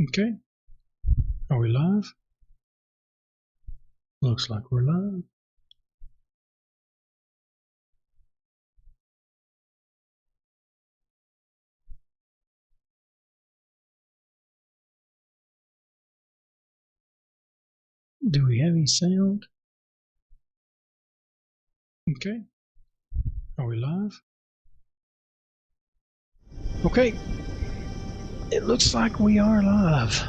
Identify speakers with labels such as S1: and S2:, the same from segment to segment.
S1: Okay. Are we live? Looks like we're live. Do we have any sound? Okay. Are we live? Okay. It looks like we are live.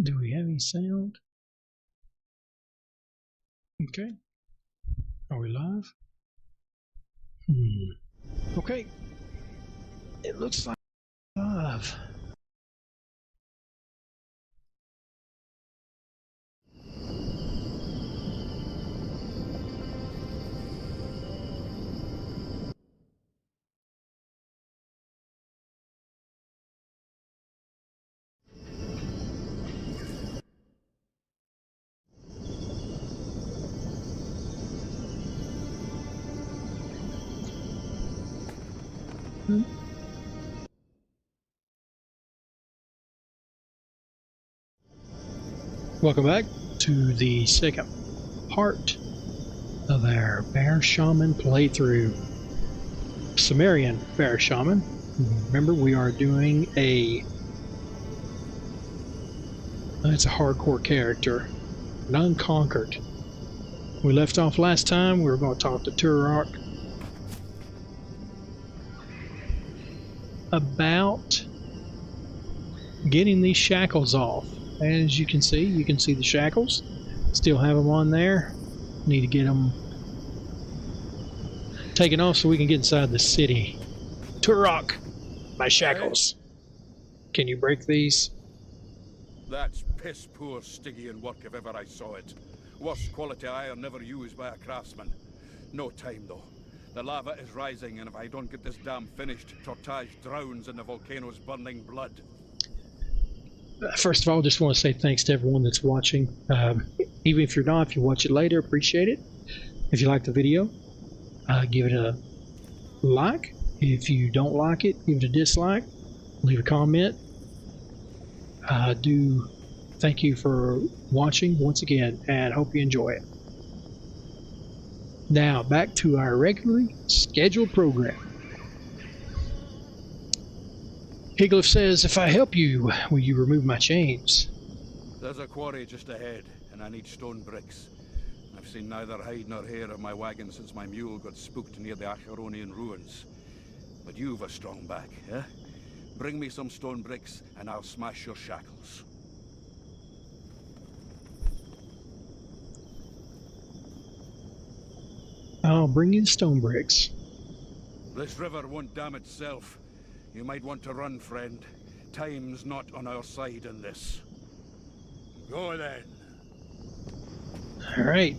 S1: Do we have any sound? Okay. Are we live? Okay. It looks like we're live. Welcome back to the second part of our Bear Shaman playthrough. Sumerian Bear Shaman. Remember, we are doing it's a hardcore character, an unconquered. We left off last time. We were going to talk to Turok about getting these shackles off. As you can see the shackles. Still have them on there. Need to get them taken off so we can get inside the city. Turok, my shackles. Can you break these?
S2: That's piss poor Stygian work if ever I saw it. Worst quality iron never used by a craftsman. No time though. The lava is rising, and if I don't get this dam finished, Tortage drowns in the volcano's burning blood.
S1: First of all, just want to say thanks to everyone that's watching. Even if you're not, if you watch it later, appreciate it. If you like the video, give it a like. If you don't like it, give it a dislike. Leave a comment. Do thank you for watching once again, and hope you enjoy it. Now, back to our regularly scheduled program. Higglyph says, if I help you, will you remove my chains?
S2: There's a quarry just ahead, and I need stone bricks. I've seen neither hide nor hair of my wagon since my mule got spooked near the Acharonian ruins. But you've a strong back, eh? Bring me some stone bricks, and I'll smash your shackles.
S1: I'll bring you the stone bricks.
S2: This river won't dam itself. You might want to run, friend. Time's not on our side in this. Go then.
S1: Alright.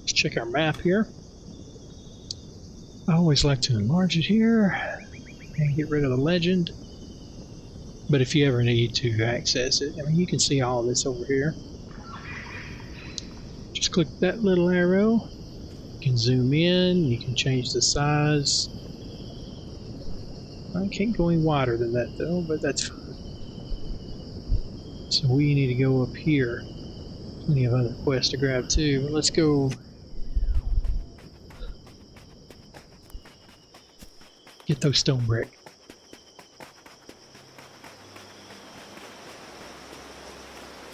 S1: Let's check our map here. I always like to enlarge it here and get rid of the legend. But if you ever need to access it, I mean, you can see all of this over here. Just click that little arrow. You can zoom in, you can change the size. I can't go any wider than that though, but that's fine. So we need to go up here. Plenty of other quests to grab too, but let's go get those stone brick.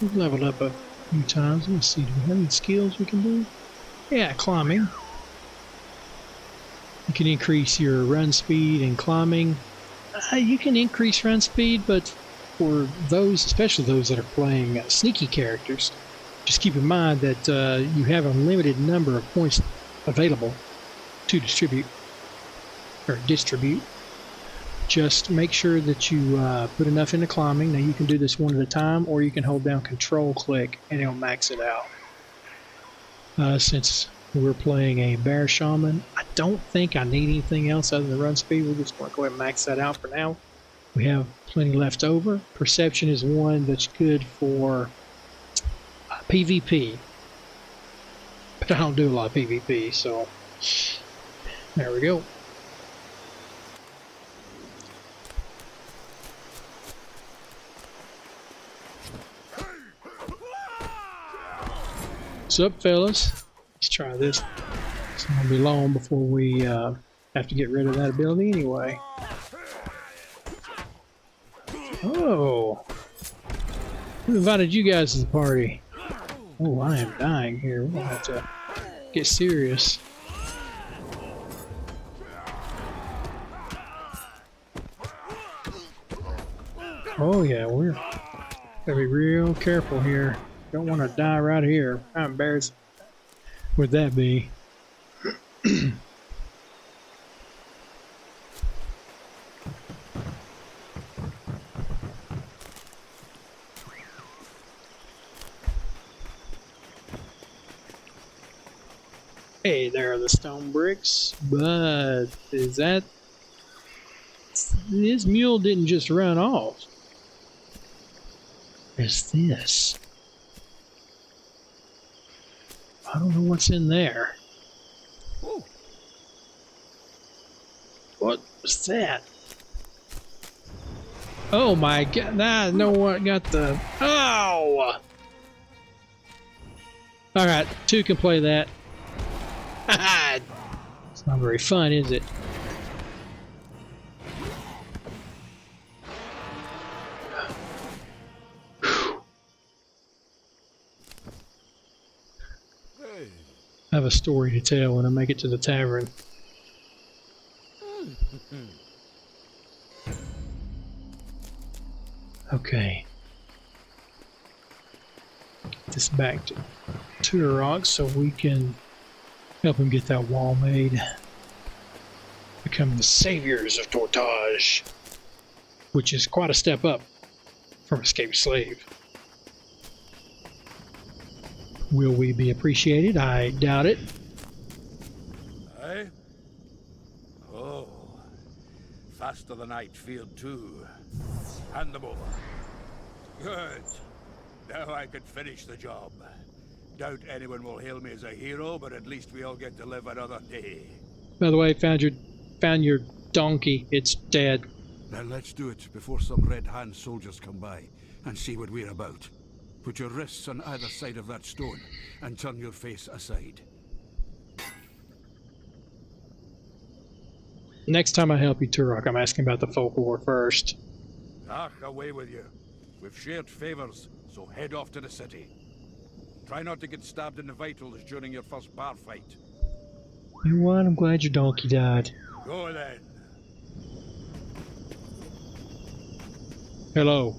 S1: We've leveled up a few times. Let's see, do we have any skills we can do? Yeah, climbing. You can increase your run speed and climbing. You can increase run speed, but for those, especially those that are playing sneaky characters, just keep in mind that you have a limited number of points available to distribute. Just make sure that you put enough into climbing. Now you can do this one at a time, or you can hold down control click and it'll max it out. Since we're playing a Bear Shaman, I don't think I need anything else other than run speed. We're just going to go ahead and max that out for now. We have plenty left over. Perception is one that's good for PvP. But I don't do a lot of PvP, so there we go. What's up, fellas? Let's try this. It's gonna be long before we have to get rid of that ability anyway. Oh, who invited you guys to the party? Oh, I am dying here. We're gonna have to get serious. Oh yeah, we're gotta be real careful here. Don't want to die right here. How embarrassing would that be? Hey, there are the stone bricks, but is that... This mule didn't just run off. What's this? I don't know what's in there. Ooh. What was that? Oh my god, nah, I know what got the... Oh! Alright, two can play that. It's not very fun, is it? I have a story to tell when I make it to the tavern. Okay. Get this back to Turok so we can help him get that wall made. Become the saviors of Tortage, which is quite a step up from escaped slave. Will we be appreciated? I doubt it.
S2: Aye? Oh, faster than I'd feared too. Hand them over. Good. Now I can finish the job. Doubt anyone will hail me as a hero, but at least we all get to live another day.
S1: By the way, found your donkey. It's dead.
S2: Then let's do it before some red hand soldiers come by and see what we're about. Put your wrists on either side of that stone and turn your face aside.
S1: Next time I help you, Turok, I'm asking about the folklore first.
S2: Ah, away with you. We've shared favors, so head off to the city. Try not to get stabbed in the vitals during your first bar fight.
S1: You know what? I'm glad your donkey died.
S2: Go then.
S1: Hello.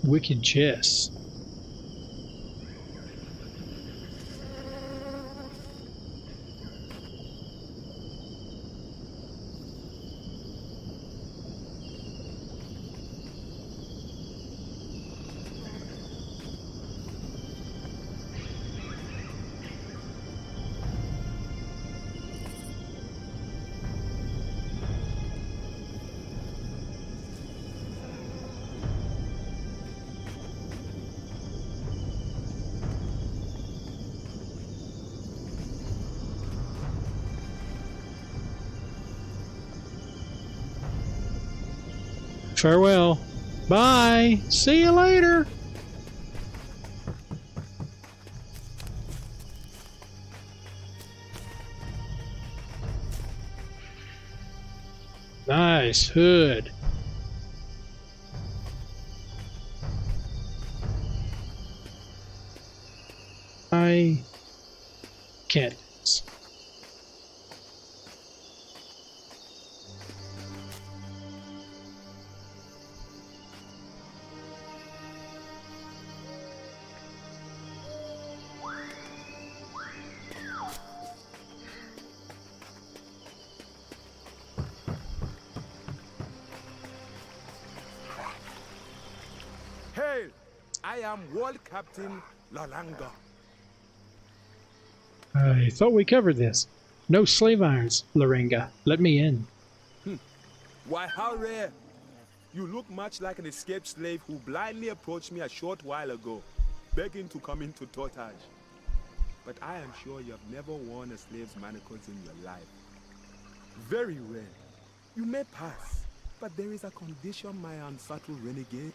S1: Wicked chess. Farewell. Bye. See you later. Nice hood. I can't.
S3: Hail! I am World Captain Lalanga.
S1: I thought we covered this. No slave irons, Laringa. Let me in.
S3: Why, how rare! You look much like an escaped slave who blindly approached me a short while ago, begging to come into Totage. But I am sure you have never worn a slave's manacles in your life. Very rare. You may pass, but there is a condition, my unsubtle renegade.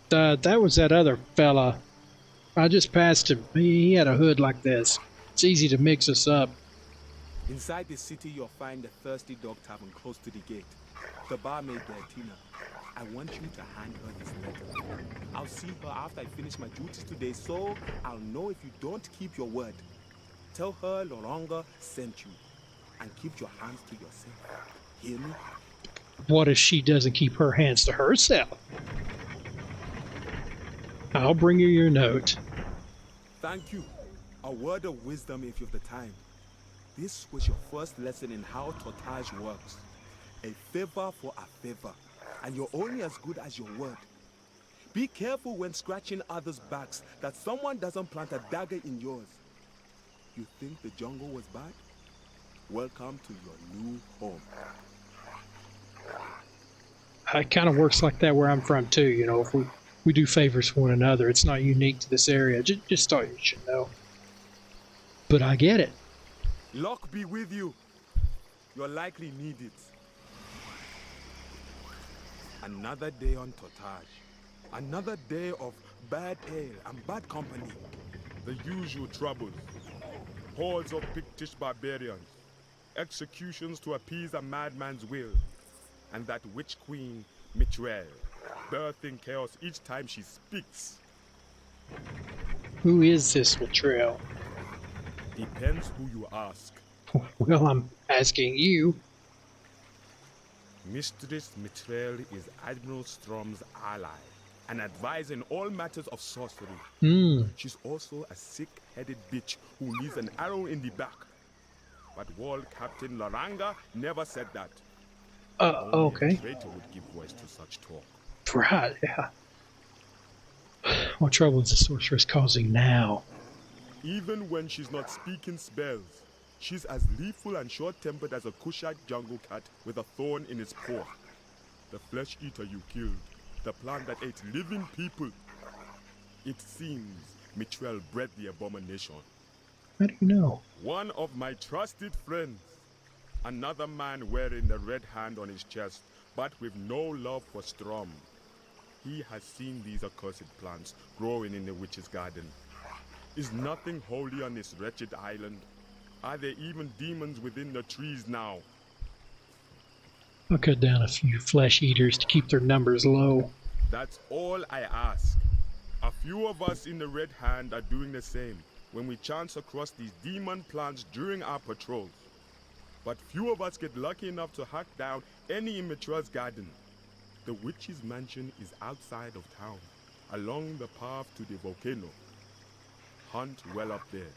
S1: That was that other fella. I just passed him. He had a hood like this. It's easy to mix us up.
S3: Inside the city, you'll find a thirsty dog tavern close to the gate. The barmaid there, Tina. I want you to hand her this letter. I'll see her after I finish my duties today, so I'll know if you don't keep your word. Tell her Loranga sent you, and keep your hands to yourself. Hear me?
S1: What if she doesn't keep her hands to herself? I'll bring you your note.
S3: Thank you. A word of wisdom if you've the time. This was your first lesson in how Totage works. A favor for a favor, and you're only as good as your word. Be careful when scratching others' backs that someone doesn't plant a dagger in yours. You think the jungle was bad? Welcome to your new home.
S1: It kind of works like that where I'm from too, you know, if we do favors for one another. It's not unique to this area. Just thought you should know. But I get it.
S3: Luck be with you. You'll likely need it. Another day on Totage. Another day of bad ale and bad company. The usual troubles. Hordes of Pictish barbarians. Executions to appease a madman's will. And that witch queen, Mitrel, birthing chaos each time she speaks.
S1: Who is this Latrell?
S3: Depends who you ask.
S1: Well, I'm asking you.
S3: Mistress Mitrel is Admiral Strom's ally, and advisor in all matters of sorcery. She's also a sick-headed bitch who needs an arrow in the back. But World Captain Loranga never said that.
S1: Okay.
S3: A traitor would give voice to such talk.
S1: Right, yeah. What trouble is the sorceress causing now?
S3: Even when she's not speaking spells, she's as lethal and short-tempered as a Kushite jungle cat with a thorn in its paw. The flesh eater you killed, the plant that ate living people. It seems Mitrel bred the abomination.
S1: How do you know?
S3: One of my trusted friends. Another man wearing the red hand on his chest, but with no love for Strom. He has seen these accursed plants growing in the witch's garden. Is nothing holy on this wretched island? Are there even demons within the trees now?
S1: I'll cut down a few flesh eaters to keep their numbers low.
S3: That's all I ask. A few of us in the Red Hand are doing the same when we chance across these demon plants during our patrols. But few of us get lucky enough to hack down any in Mitra's garden. The witch's mansion is outside of town, along the path to the volcano. Hunt well up there.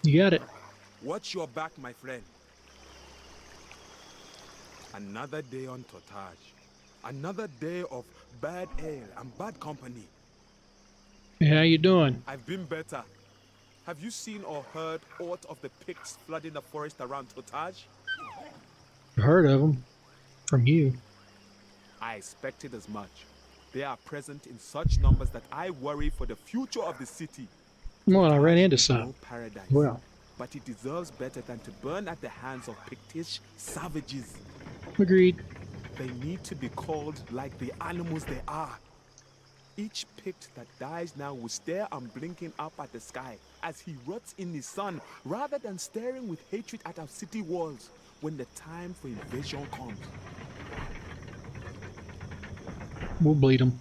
S1: You got it.
S3: Watch your back, my friend. Another day on Totage. Another day of bad ale and bad company.
S1: Hey, how you doing?
S3: I've been better. Have you seen or heard aught of the Picts flooding the forest around Totage?
S1: I've heard of them. From you.
S3: I expected as much. They are present in such numbers that I worry for the future of the city.
S1: Well, I ran into
S3: No
S1: some.
S3: paradise.
S1: Well,
S3: But it deserves better than to burn at the hands of Pictish savages.
S1: agreed.
S3: They need to be called like the animals they are. Each Pict that dies now will stare unblinking up at the sky as he rots in the sun, rather than staring with hatred at our city walls when the time for invasion comes.
S1: We'll bleed them.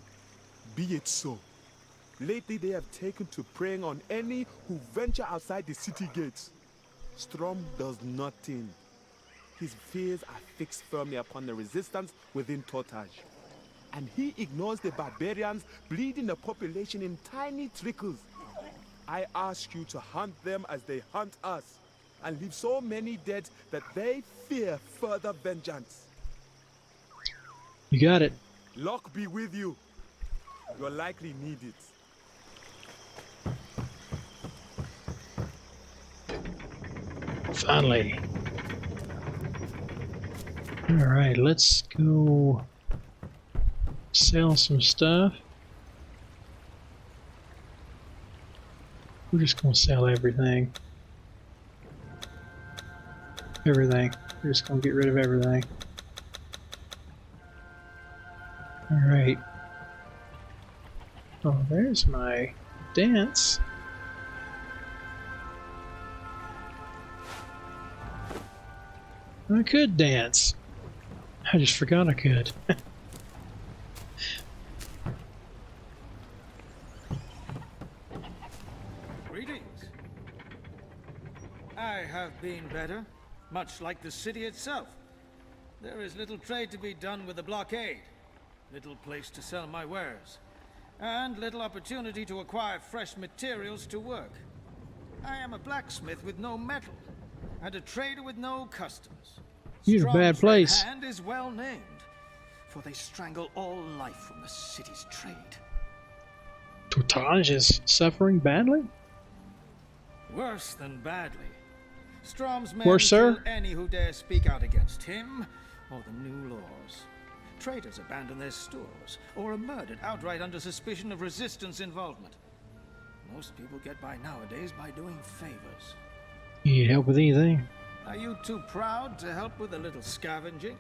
S3: Be it so. Lately they have taken to preying on any who venture outside the city gates. Strom does nothing. His fears are fixed firmly upon the resistance within Totage. And he ignores the barbarians bleeding the population in tiny trickles. I ask you to hunt them as they hunt us, and leave so many dead that they fear further vengeance.
S1: You got it.
S3: Luck be with you. You'll likely need it.
S1: Finally. Alright, let's go sell some stuff. We're just gonna sell everything. Everything. We're just gonna get rid of everything. Alright. Oh, there's my dance. I could dance. I just forgot I could.
S4: Greetings. I have been better, much like the city itself. There is little trade to be done with the blockade, little place to sell my wares, and little opportunity to acquire fresh materials to work. I am a blacksmith with no metal, and a trader with no customers.
S1: You're in a bad place.
S4: Strong's hand is well named, for they strangle all life from the city's trade.
S1: Totage is suffering badly?
S4: Worse than badly. Strom's men
S1: Worse, sir?
S4: kill any who dare speak out against him or the new laws. Traders abandon their stores or are murdered outright under suspicion of resistance involvement. Most people get by nowadays by doing favors.
S1: You need help with anything?
S4: Are you too proud to help with a little scavenging?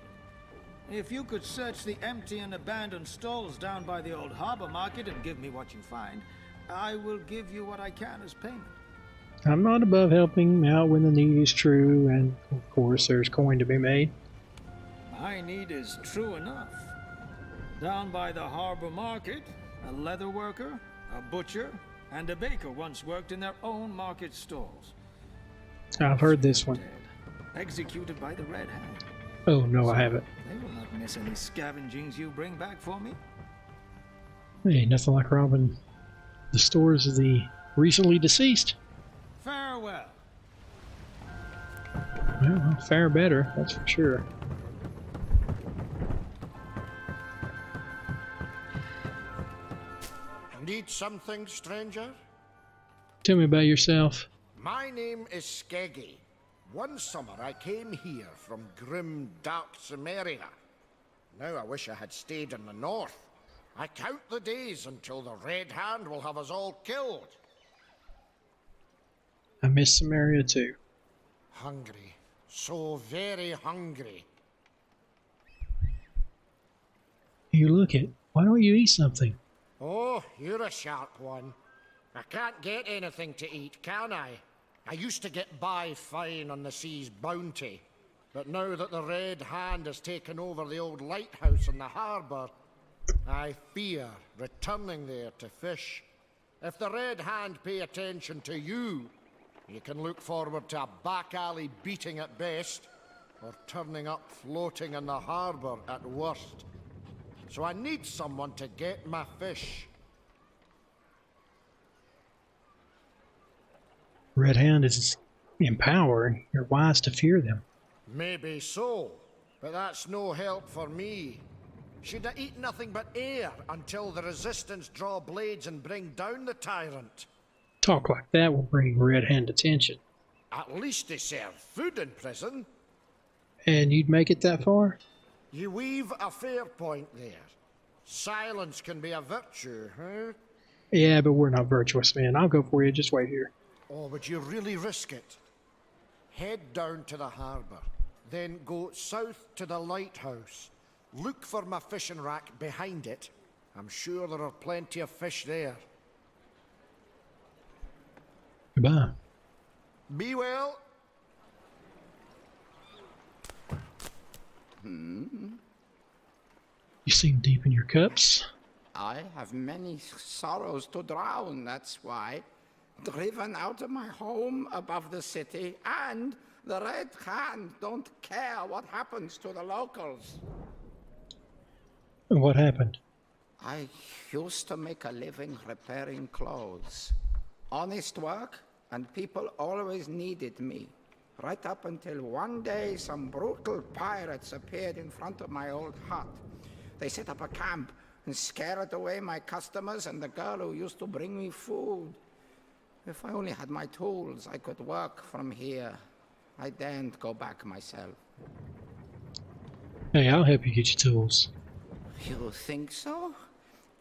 S4: If you could search the empty and abandoned stalls down by the old harbor market and give me what you find, I will give you what I can as payment.
S1: I'm not above helping out when the need is true, and of course there's coin to be made.
S4: My need is true enough. Down by the harbor market, a leather worker, a butcher, and a baker once worked in their own market stalls.
S1: I've heard this one.
S4: Dead, executed by the Red Hand.
S1: Oh no, I haven't.
S4: They will not miss any scavengings you bring back for me.
S1: Hey, nothing like robbing the stores of the recently deceased.
S4: Farewell.
S1: Well, fare better, that's for sure.
S5: Need something, stranger?
S1: Tell me about yourself.
S5: My name is Skeggy. One summer I came here from grim, dark Cimmeria. Now I wish I had stayed in the north. I count the days until the Red Hand will have us all killed.
S1: I miss Samaria too.
S5: Hungry. So very hungry.
S1: You look it. Why don't you eat something?
S5: Oh, you're a sharp one. I can't get anything to eat, can I? I used to get by fine on the sea's bounty. But now that the Red Hand has taken over the old lighthouse in the harbour, I fear returning there to fish. If the Red Hand pay attention to you, you can look forward to a back alley beating at best, or turning up floating in the harbour at worst. So I need someone to get my fish.
S1: Red Hand is in power, and you're wise to fear them.
S5: Maybe so, but that's no help for me. Should I eat nothing but air until the resistance draw blades and bring down the tyrant?
S1: Talk like that will bring Red Hand attention.
S5: At least they serve food in prison.
S1: And you'd make it that far?
S5: You weave a fair point there. Silence can be a virtue, huh?
S1: Yeah, but we're not virtuous, man. I'll go for you. Just wait here.
S5: Or would you really risk it? Head down to the harbour, then go south to the lighthouse. Look for my fishing rack behind it. I'm sure there are plenty of fish there.
S1: Goodbye.
S5: Be well.
S1: You seem deep in your cups.
S6: I have many sorrows to drown, that's why. Driven out of my home above the city, and the Red Hand don't care what happens to the locals.
S1: What happened?
S6: I used to make a living repairing clothes. Honest work, and people always needed me. Right up until one day some brutal pirates appeared in front of my old hut. They set up a camp and scared away my customers and the girl who used to bring me food. If I only had my tools, I could work from here. I daren't go back myself.
S1: Hey, I'll help you get your tools.
S6: You think so?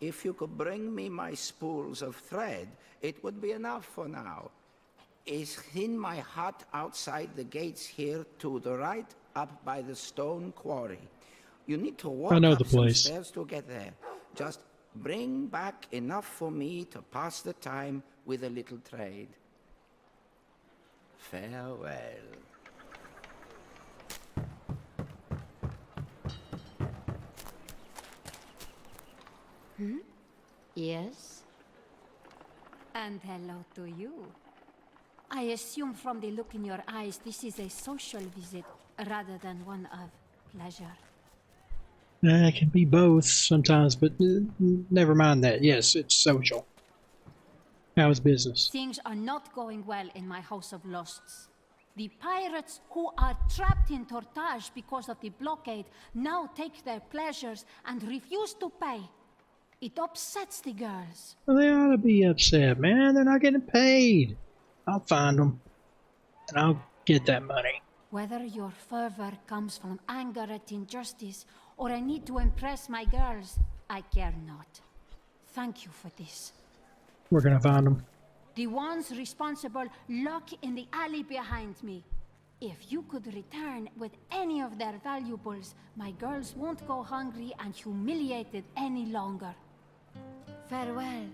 S6: If you could bring me my spools of thread, it would be enough for now. Is in my hut outside the gates here to the right, up by the stone quarry. You need to walk
S1: know
S6: up
S1: the
S6: some
S1: place.
S6: stairs to get there. Just bring back enough for me to pass the time with a little trade. Farewell.
S7: Yes? And hello to you. I assume from the look in your eyes this is a social visit rather than one of pleasure.
S1: It can be both sometimes, but never mind that. Yes, it's social. How's business?
S7: Things are not going well in my House of Lusts. The pirates who are trapped in Tortage because of the blockade now take their pleasures and refuse to pay. It upsets the girls.
S1: Well, they ought to be upset, man. They're not getting paid. I'll find them, and I'll get that money.
S7: Whether your fervor comes from anger at injustice or a need to impress my girls, I care not. Thank you for this.
S1: We're gonna find them.
S7: The ones responsible lock in the alley behind me. If you could return with any of their valuables, my girls won't go hungry and humiliated any longer. Farewell.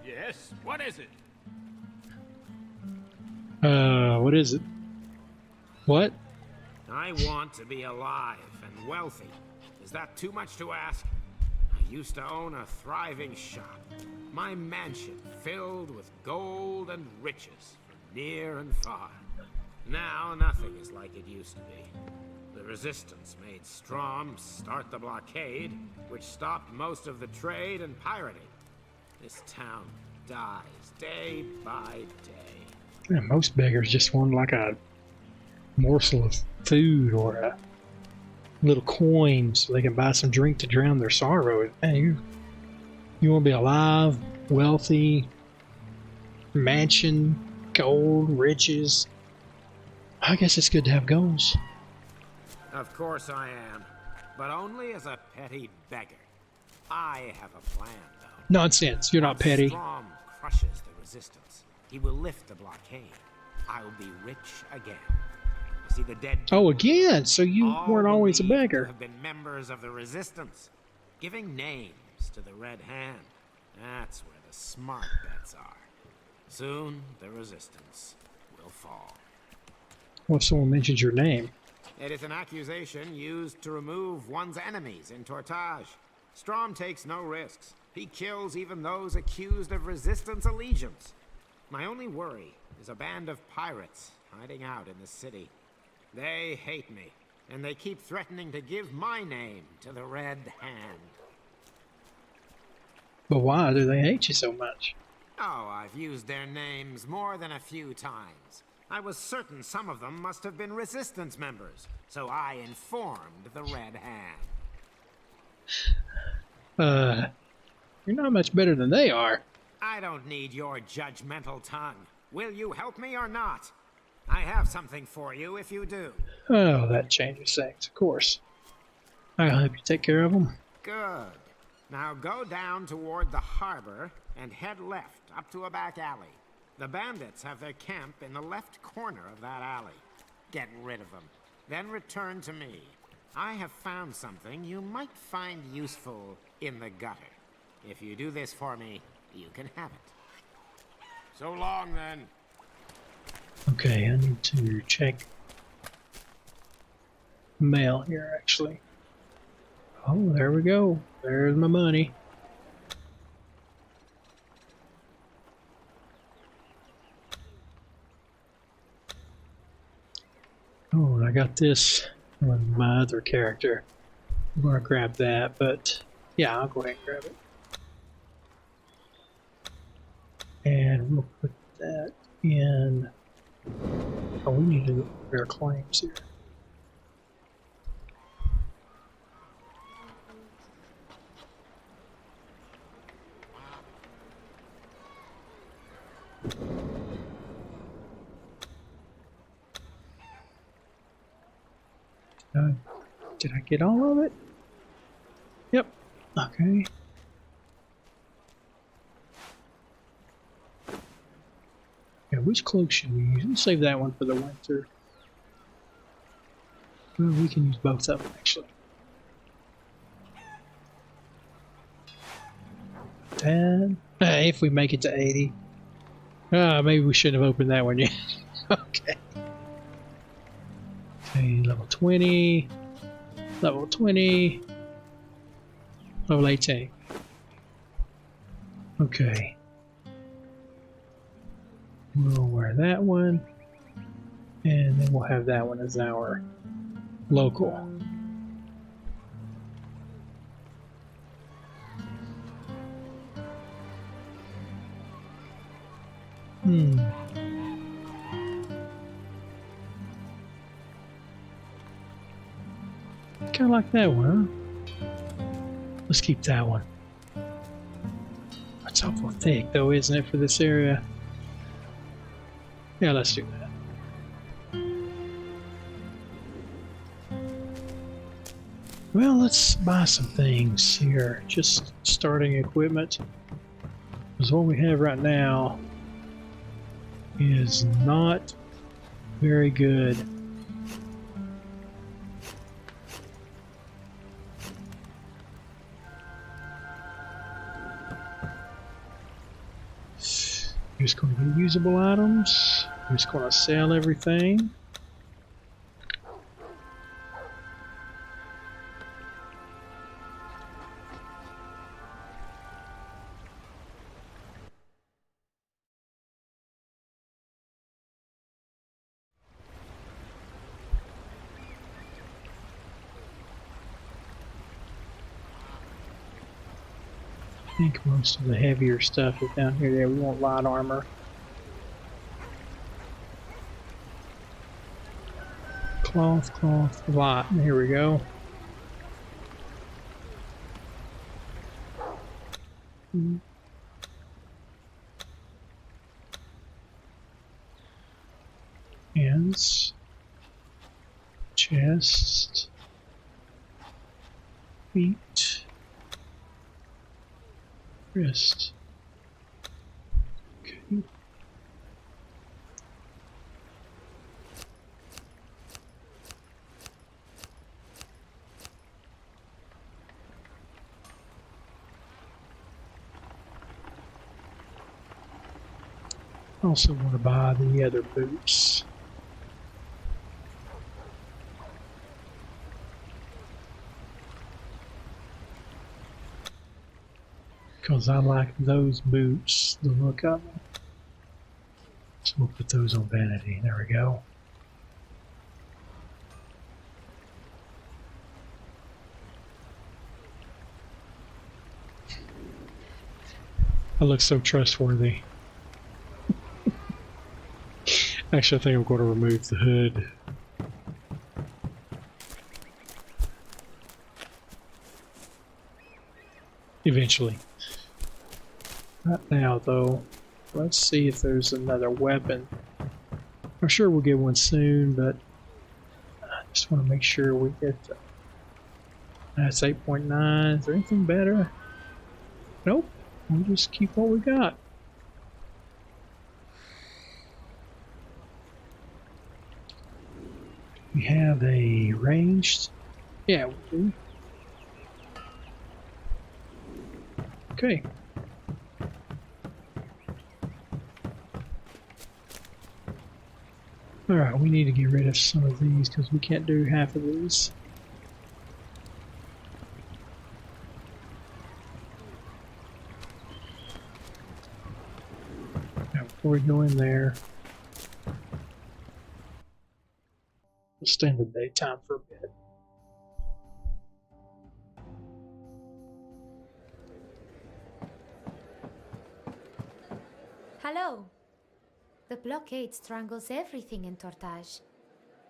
S8: Yes, what is it?
S1: What is it? What?
S8: I want to be alive and wealthy. Is that too much to ask? I used to own a thriving shop. My mansion filled with gold and riches from near and far. Now nothing is like it used to be. The resistance made Strom start the blockade, which stopped most of the trade and pirating. This town dies day by day.
S1: Yeah, most beggars just want like a morsel of food or a little coin so they can buy some drink to drown their sorrow. Man, you want to be alive, wealthy, mansion, gold, riches. I guess it's good to have goals.
S8: Of course I am, but only as a petty beggar. I have a plan, though.
S1: Nonsense, you're not
S8: Once
S1: petty.
S8: Strom crushes the resistance, he will lift the blockade. I'll be rich again. You see, the dead
S1: Oh, again, so you
S8: all
S1: weren't always a
S8: believed to
S1: beggar.
S8: have been members of the resistance, giving names to the Red Hand. That's where the smart bets are. Soon, the resistance will fall.
S1: Well, if someone mentions your name.
S8: It is an accusation used to remove one's enemies in Tortage. Strom takes no risks. He kills even those accused of resistance allegiance. My only worry is a band of pirates hiding out in the city. They hate me, and they keep threatening to give my name to the Red Hand.
S1: But why do they hate you so much?
S8: Oh, I've used their names more than a few times. I was certain some of them must have been resistance members, so I informed the Red Hand.
S1: You're not much better than they are.
S8: I don't need your judgmental tongue. Will you help me or not? I have something for you if you do.
S1: Oh, that changes things, of course. I'll help you take care of them.
S8: Good. Now go down toward the harbor and head left up to a back alley. The bandits have their camp in the left corner of that alley. Get rid of them. Then return to me. I have found something you might find useful in the gutter. If you do this for me, you can have it. So long, then.
S1: Okay, I need to check mail here, actually. Oh, there we go. There's my money. Oh, and I got this on my other character. I'm going to grab that, but yeah, I'll go ahead and grab it. And we'll put that in. Oh, we need to look at our claims here. Did I get all of it? Yep. Okay. Yeah, which cloak should we use? Let's save that one for the winter. Well, we can use both of them, actually. If we make it to 80. Maybe we shouldn't have opened that one yet. Okay. Okay, level 20. Level 20. Level 18. Okay. We'll wear that one. And then we'll have that one as our local. Kind of like that one, huh? Let's keep that one. It's awful thick, though, isn't it, for this area? Yeah, let's do that. Well, let's buy some things here. Just starting equipment. Because what we have right now is not very good. Just going to get usable items. I'm just going to sell everything. I think most of the heavier stuff is down here. There, we want light armor. Cloth, light. Here we go. Hands. Chest. Feet. Wrist. Okay. Also want to buy the other boots. Because I like those boots, the look of them. So we'll put those on vanity. There we go. I look so trustworthy. Actually, I think I'm going to remove the hood. Eventually. Right now, though, let's see if there's another weapon. I'm sure we'll get one soon, but I just want to make sure we get that's 8.9. Is there anything better? Nope. We'll just keep what we got. We have a ranged. Yeah, we do. Okay. Alright, we need to get rid of some of these because we can't do half of these. Now, before we go in there, we'll stay in the daytime for a bit.
S9: Hello. The blockade strangles everything in Tortage.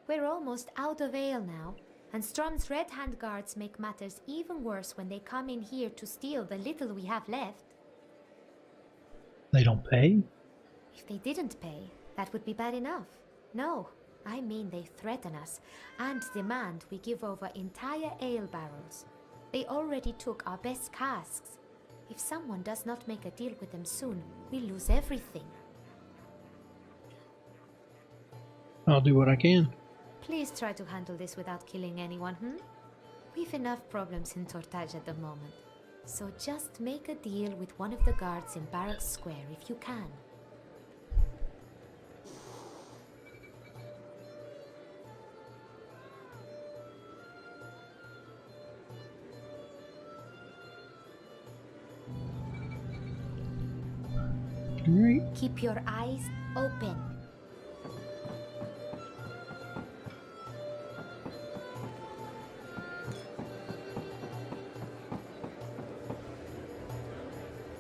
S9: We're almost out of ale now, and Strom's Red Hand guards make matters even worse when they come in here to steal the little we have left.
S1: They don't pay?
S9: If they didn't pay, that would be bad enough. No, I mean, they threaten us and demand we give over entire ale barrels. They already took our best casks. If someone does not make a deal with them soon, we lose everything.
S1: I'll do what I can.
S9: Please try to handle this without killing anyone, We've enough problems in Tortage at the moment. So just make a deal with one of the guards in Barracks Square if you can.
S1: Alright.
S9: Keep your eyes open.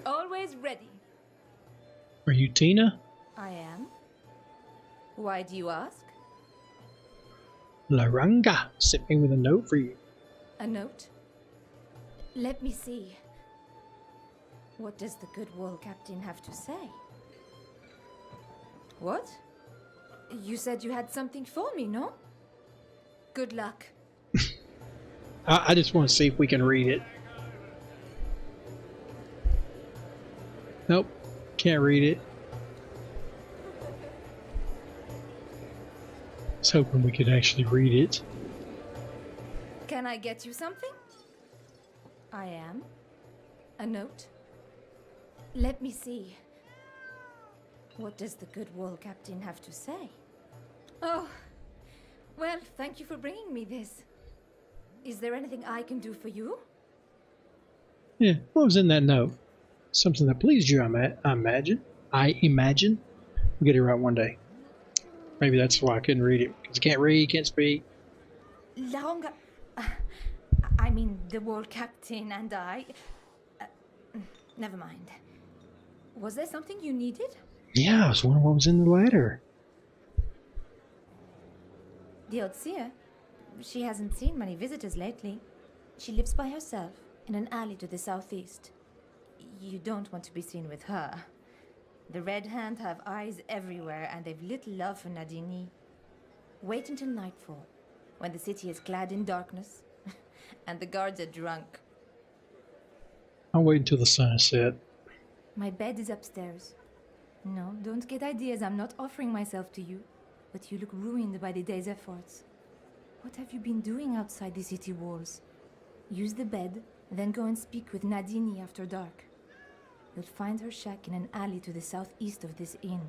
S10: Always ready.
S1: Are you Tina?
S10: I am. Why do you ask?
S1: Laranga sent me with a note for you.
S10: A note? Let me see. What does the good wall captain have to say? What? You said you had something for me, no? Good luck.
S1: I just want to see if we can read it. Nope, can't read it. I was hoping we could actually read it.
S10: Can I get you something? I am. A note? Let me see. What does the good wall captain have to say? Oh, well, thank you for bringing me this. Is there anything I can do for you?
S1: Yeah, what was in that note? Something that pleased you, I imagine. We'll get it right one day. Maybe that's why I couldn't read it. Because I can't read, can't speak.
S10: Laranga... I mean, the wall captain and I... never mind. Was there something you needed?
S1: Yeah, I was wondering what was in the letter.
S10: The old seer. She hasn't seen many visitors lately. She lives by herself in an alley to the southeast. You don't want to be seen with her. The Red Hand have eyes everywhere and they've little love for Nadini. Wait until nightfall, when the city is clad in darkness and the guards are drunk.
S1: I'll wait until the sun is set.
S10: My bed is upstairs. No, don't get ideas. I'm not offering myself to you. But you look ruined by the day's efforts. What have you been doing outside the city walls? Use the bed, then go and speak with Nadini after dark. You'll find her shack in an alley to the southeast of this inn.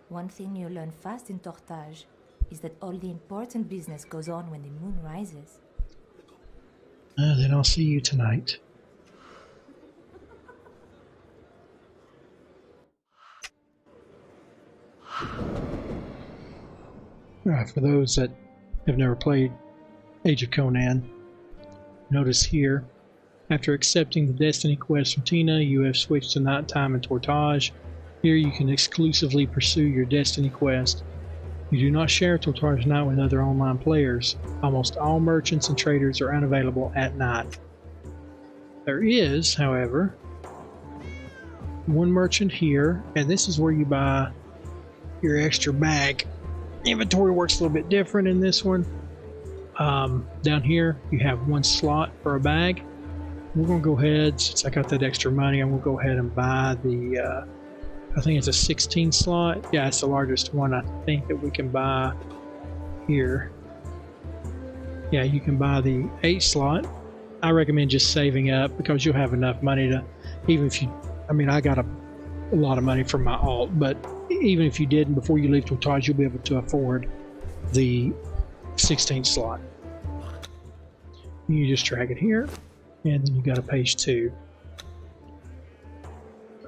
S10: One thing you'll learn fast in Tortage is that all the important business goes on when the moon rises.
S1: Then I'll see you tonight. For those that have never played Age of Conan, notice here, after accepting the Destiny quest from Tina, you have switched to nighttime in Tortage. Here you can exclusively pursue your Destiny quest. You do not share Tortage night with other online players. Almost all merchants and traders are unavailable at night. There is, however, one merchant here, and this is where you buy your extra bag. Inventory works a little bit different in this one. Down here you have one slot for a bag. We're going to go ahead, since I got that extra money, I'm going to go ahead and buy the I think it's a 16 slot. Yeah, it's the largest one I think that we can buy here. Yeah, you can buy the 8 slot. I recommend just saving up because you'll have enough money to, even if you, I mean, I got a lot of money from my alt, but even if you didn't, before you leave Tortage, you'll be able to afford the 16 slot. You just drag it here, and then you got a page 2.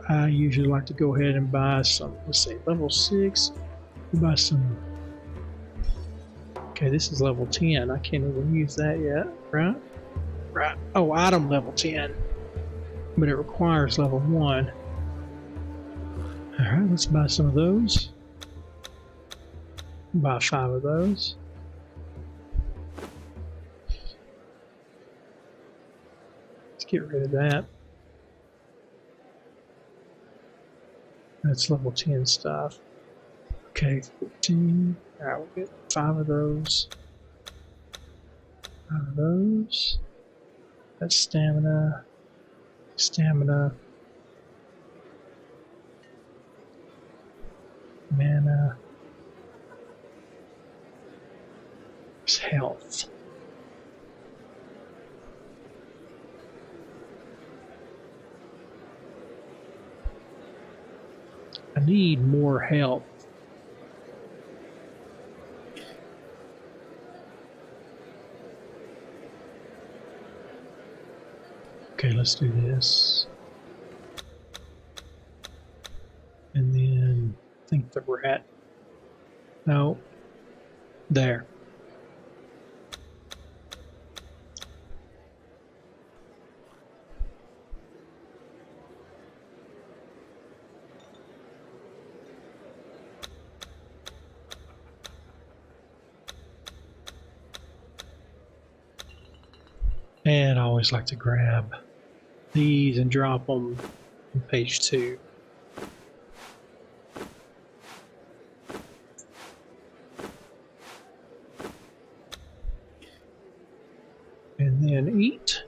S1: I usually like to go ahead and buy some, let's see, level 6, buy some, okay, this is level 10, I can't even use that yet, right? Right, oh, item level 10, but it requires level 1. Alright, let's buy some of those. Buy 5 of those. Let's get rid of that. That's level 10 stuff. Okay, 15. Alright, we'll get 5 of those. 5 of those. That's stamina. Stamina. Mana. There's health. I need more health. Okay, let's do this. And then I think that we're at, no, there. And I always like to grab these and drop them on page 2. And then eat.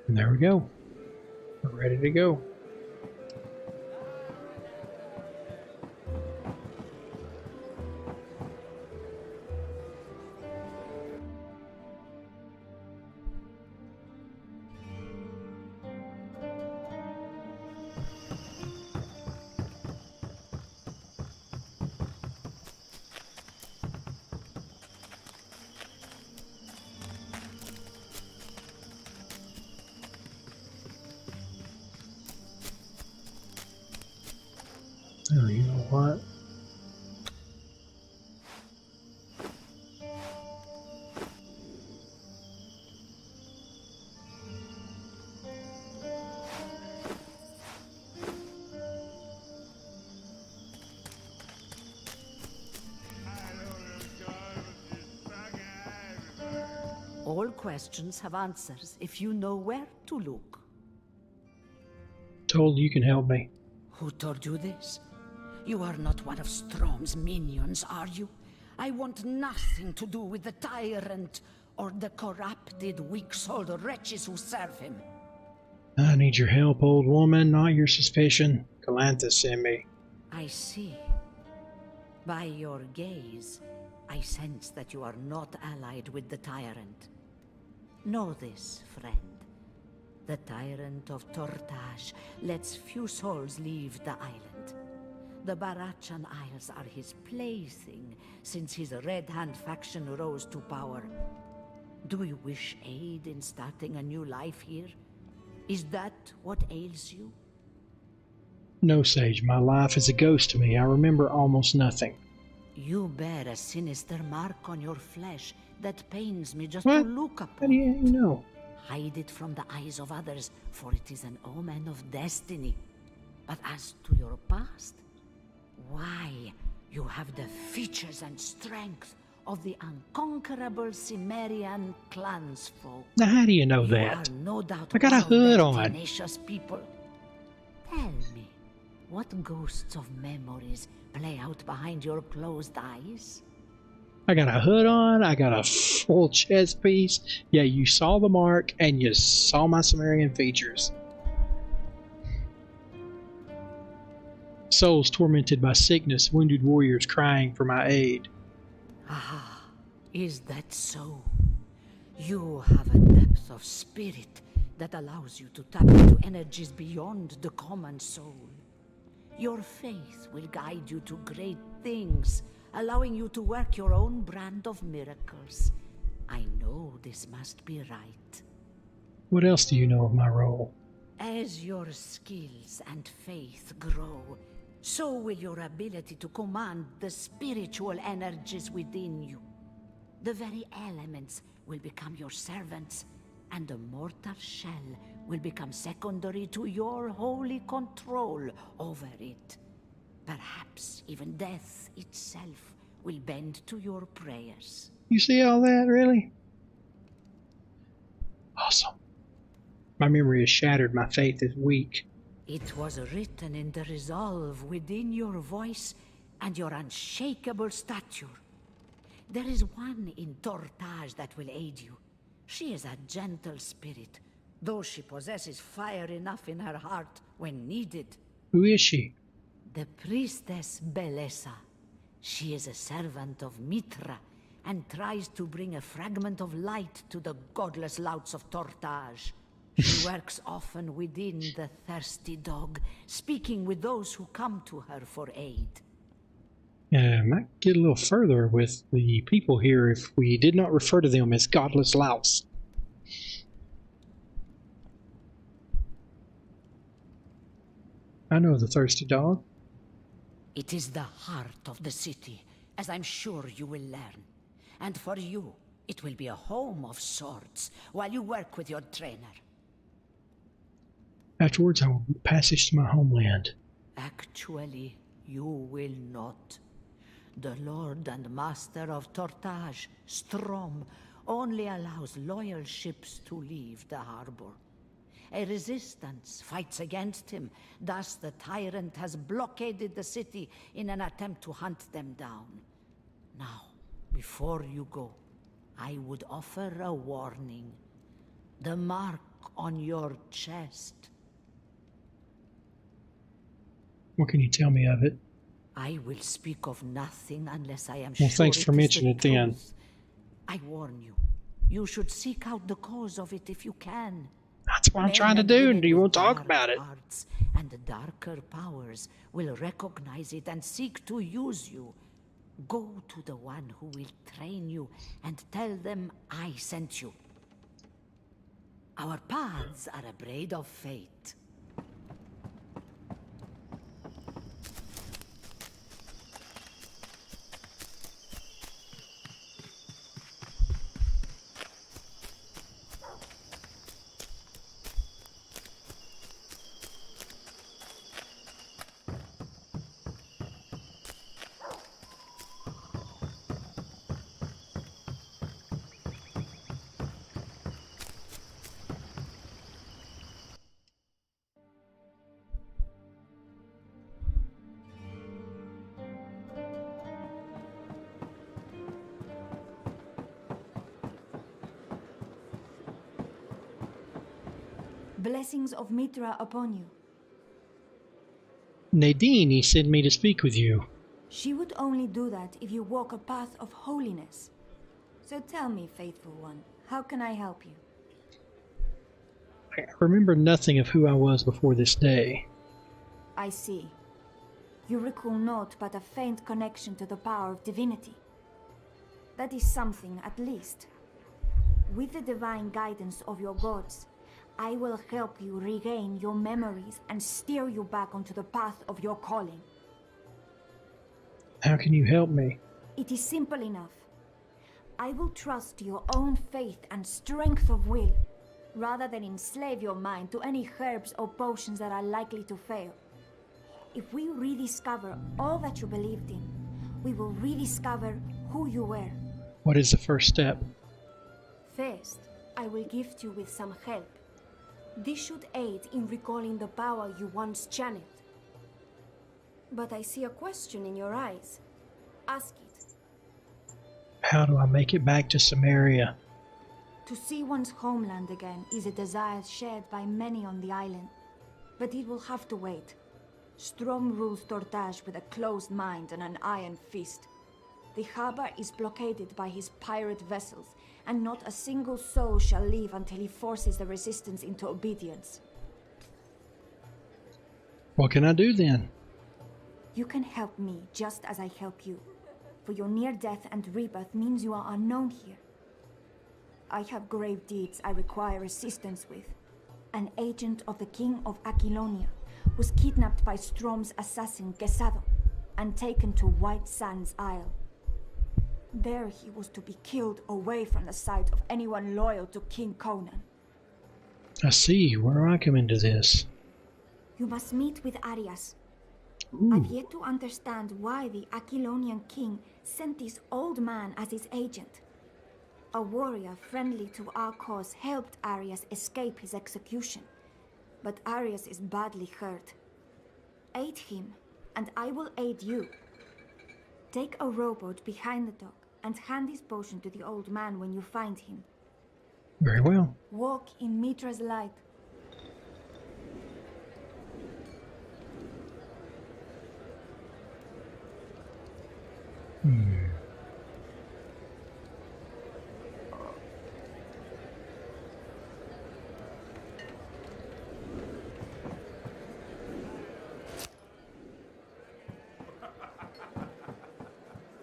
S1: And there we go. We're ready to go. Oh, you know what?
S11: All questions have answers if you know where to look.
S1: Told you can help me.
S11: Who told you this? You are not one of Strom's minions, are you? I want nothing to do with the tyrant or the corrupted, weak-souled wretches who serve him.
S1: I need your help, old woman, not your suspicion. Atlantis sent me.
S11: I see. By your gaze, I sense that you are not allied with the tyrant. Know this, friend. The tyrant of Tortage lets few souls leave the island. The Barachan Isles are his plaything since his Red Hand faction rose to power. Do you wish aid in starting a new life here? Is that what ails you?
S1: No, Sage, my life is a ghost to me. I remember almost nothing.
S11: You bear a sinister mark on your flesh that pains me just
S1: What?
S11: to look upon.
S1: How do you know?
S11: Hide it from the eyes of others, for it is an omen of destiny. But as to your past, why, you have the features and strength of the unconquerable Cimmerian clansfolk.
S1: Now, how do you know
S11: You
S1: that?
S11: are no doubt
S1: I got a
S11: one of
S1: hood
S11: their
S1: on.
S11: tenacious people. Tell me, what ghosts of memories play out behind your closed eyes?
S1: I got a hood on, I got a full chest piece. Yeah, you saw the mark, and you saw my Cimmerian features. Souls tormented by sickness, wounded warriors crying for my aid.
S11: Ah, is that so? You have a depth of spirit that allows you to tap into energies beyond the common soul. Your faith will guide you to great things, allowing you to work your own brand of miracles. I know this must be right.
S1: What else do you know of my role?
S11: As your skills and faith grow, so will your ability to command the spiritual energies within you. The very elements will become your servants, and the mortal shell will become secondary to your holy control over it. Perhaps even death itself will bend to your prayers.
S1: You see all that, really? Awesome. My memory is shattered, my faith is weak.
S11: It was written in the resolve within your voice and your unshakable stature. There is one in Tortage that will aid you. She is a gentle spirit, though she possesses fire enough in her heart when needed.
S1: Who is she?
S11: The priestess Belessa. She is a servant of Mitra and tries to bring a fragment of light to the godless louts of Tortage. She works often within the thirsty dog, speaking with those who come to her for aid.
S1: Might get a little further with the people here if we did not refer to them as godless louts. I know the thirsty dog.
S11: It is the heart of the city, as I'm sure you will learn. And for you, it will be a home of sorts while you work with your trainer.
S1: Afterwards, I will passage to my homeland.
S11: Actually, you will not. The Lord and Master of Tortage, Strom, only allows loyal ships to leave the harbor. A resistance fights against him, thus the tyrant has blockaded the city in an attempt to hunt them down. Now, before you go, I would offer a warning. The mark on your chest.
S1: What can you tell me of it?
S11: I will speak of nothing unless I am
S1: Well,
S11: sure
S1: thanks for
S11: it is
S1: mentioning
S11: the
S1: it then.
S11: truth. I warn you, you should seek out the cause of it if you can.
S1: That's what I'm
S11: Men
S1: trying to
S11: and
S1: do,
S11: women
S1: and you
S11: with
S1: won't talk
S11: dark
S1: about it.
S11: hearts and darker powers will recognize it and seek to use you. Go to the one who will train you and tell them I sent you. Our paths are a braid of fate.
S10: Blessings of Mitra upon you.
S1: Nadine, he sent me to speak with you.
S10: She would only do that if you walk a path of holiness. So tell me, faithful one, how can I help you?
S1: I remember nothing of who I was before this day.
S10: I see. You recall naught but a faint connection to the power of divinity. That is something, at least. With the divine guidance of your gods, I will help you regain your memories and steer you back onto the path of your calling.
S1: How can you help me?
S10: It is simple enough. I will trust your own faith and strength of will, rather than enslave your mind to any herbs or potions that are likely to fail. If we rediscover all that you believed in, we will rediscover who you were.
S1: What is the first step?
S10: First, I will gift you with some help. This should aid in recalling the power you once channeled. But I see a question in your eyes. Ask it.
S1: How do I make it back to Samaria?
S10: To see one's homeland again is a desire shared by many on the island. But it will have to wait. Strom rules Tortage with a closed mind and an iron fist. The harbor is blockaded by his pirate vessels, and not a single soul shall leave until he forces the resistance into obedience.
S1: What can I do then?
S10: You can help me just as I help you, for your near death and rebirth means you are unknown here. I have grave deeds I require assistance with. An agent of the King of Aquilonia was kidnapped by Strom's assassin Quesado and taken to White Sands Isle. There he was to be killed away from the sight of anyone loyal to King Conan.
S1: I see. Where do I come into this?
S10: You must meet with Aryas.
S1: Ooh.
S10: I've yet to understand why the Aquilonian king sent this old man as his agent. A warrior friendly to our cause helped Aryas escape his execution. but Aryas is badly hurt. Aid him, and I will aid you. Take a rowboat behind the dock and hand this potion to the old man when you find him.
S1: Very well.
S10: Walk in Mitra's light.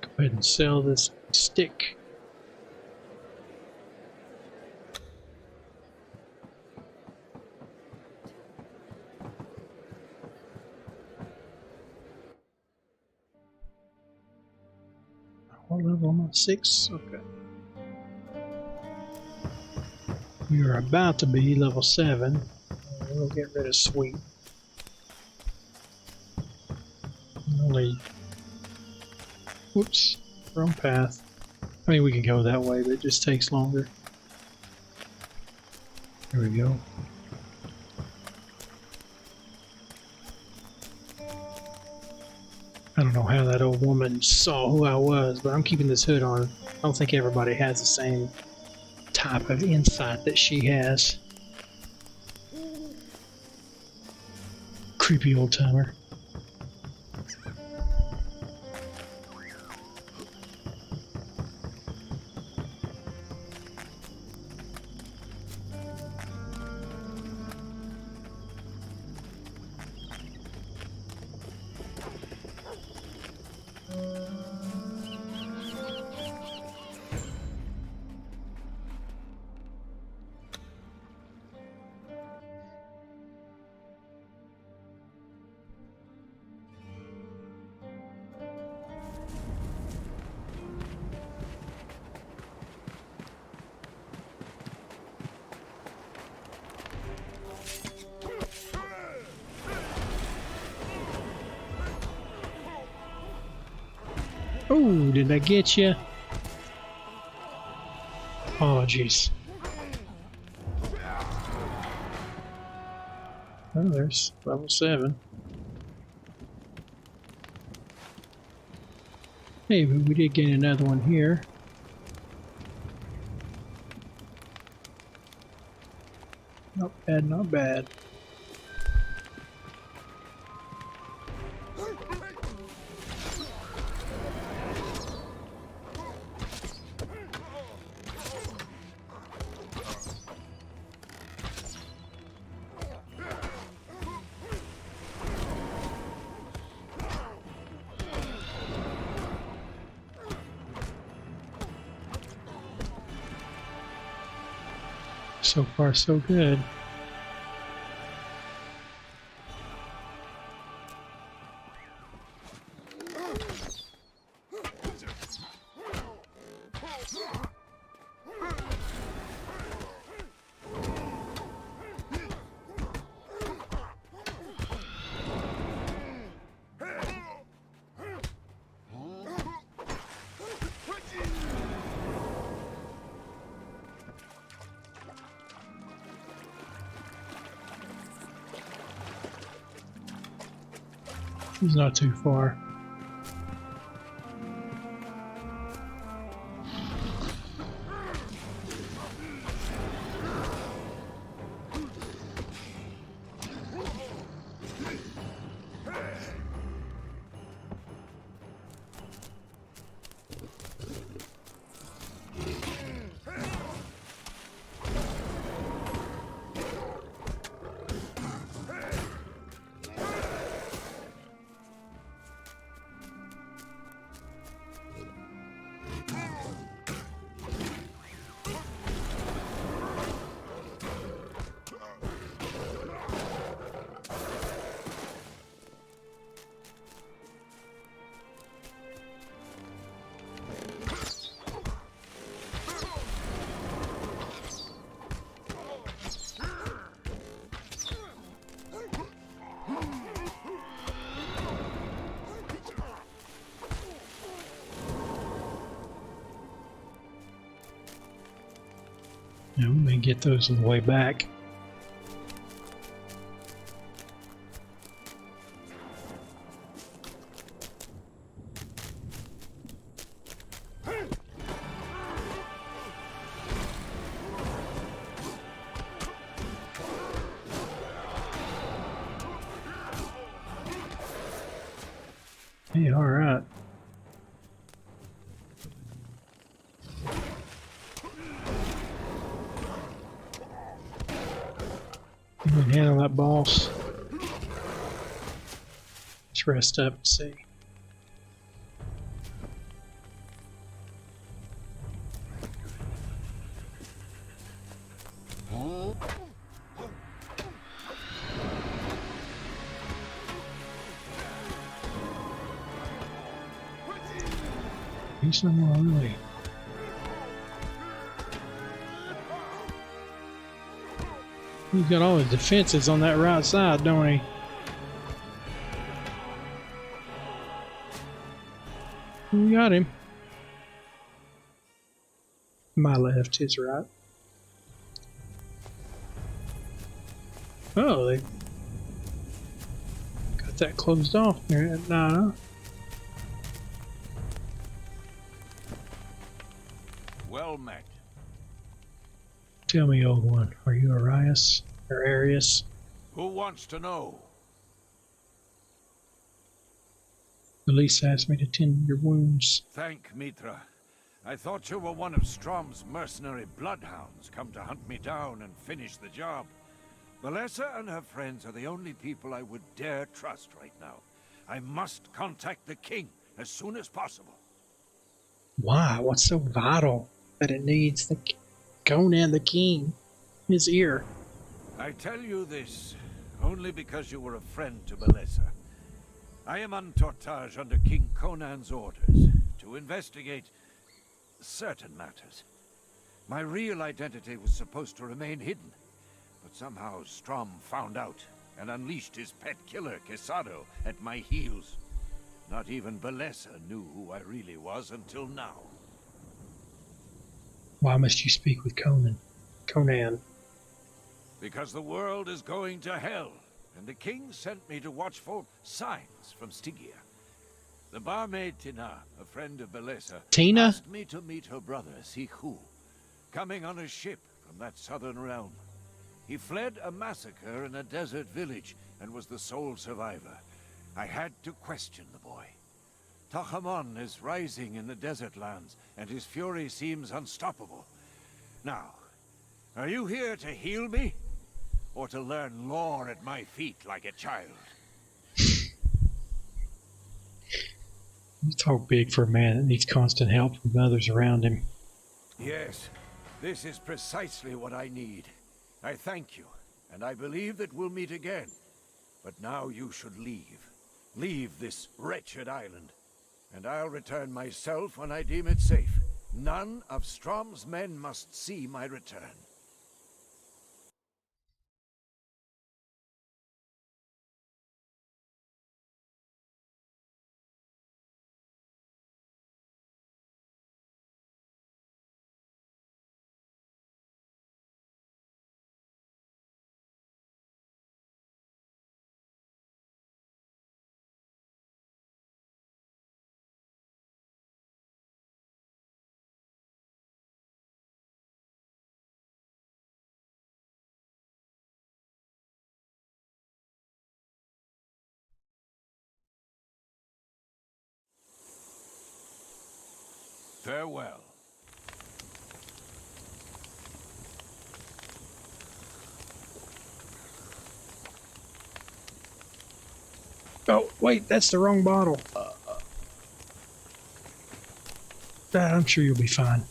S1: Go ahead and sell this stick. What level am I? 6? Okay. We are about to be level 7. We'll get rid of sweet. Only. Whoops. Wrong path. I mean, we can go that way, but it just takes longer. There we go. I don't know how that old woman saw who I was, but I'm keeping this hood on. I don't think everybody has the same type of insight that she has. Creepy old timer. Oh, did I get you? Apologies. Oh, there's level 7. Hey, but we did gain another one here. Not bad, not bad. So far, so good. He's not too far. Yeah, we may get those on the way back. Hey, all right. You can handle that boss. Let's rest up and see. He's somewhere really. He's got all his defenses on that right side, don't he? We got him. My left, his right. Oh, they got that closed off there. No.
S2: Well met.
S1: Tell me, old one, are you Aryas or Aryas?
S2: Who wants to know?
S1: The least asked me to tend your wounds.
S2: Thank Mitra. I thought you were one of Strom's mercenary bloodhounds, come to hunt me down and finish the job. Melissa and her friends are the only people I would dare trust right now. I must contact the king as soon as possible.
S1: Why? What's so vital that it needs the Conan the king in his ear?
S2: I tell you this only because you were a friend to Melissa. I am on Tortage under King Conan's orders to investigate certain matters. My real identity was supposed to remain hidden, but somehow Strom found out and unleashed his pet killer, Quesado, at my heels. Not even Belessa knew who I really was until now.
S1: Why must you speak with Conan?
S2: Because the world is going to hell, and the king sent me to watch for signs from Stygia. The barmaid Tina, a friend of Belessa, asked me to meet her brother, Sikhu, coming on a ship from that southern realm. He fled a massacre in a desert village and was the sole survivor. I had to question the boy. Tahamon is rising in the desert lands, and his fury seems unstoppable. Now, are you here to heal me? Or to learn lore at my feet like a child?
S1: You talk big for a man that needs constant help from others around him.
S2: Yes, this is precisely what I need. I thank you, and I believe that we'll meet again. But now you should leave. Leave this wretched island. And I'll return myself when I deem it safe. None of Strom's men must see my return. Farewell.
S1: Oh, wait, that's the wrong bottle. I'm sure you'll be fine.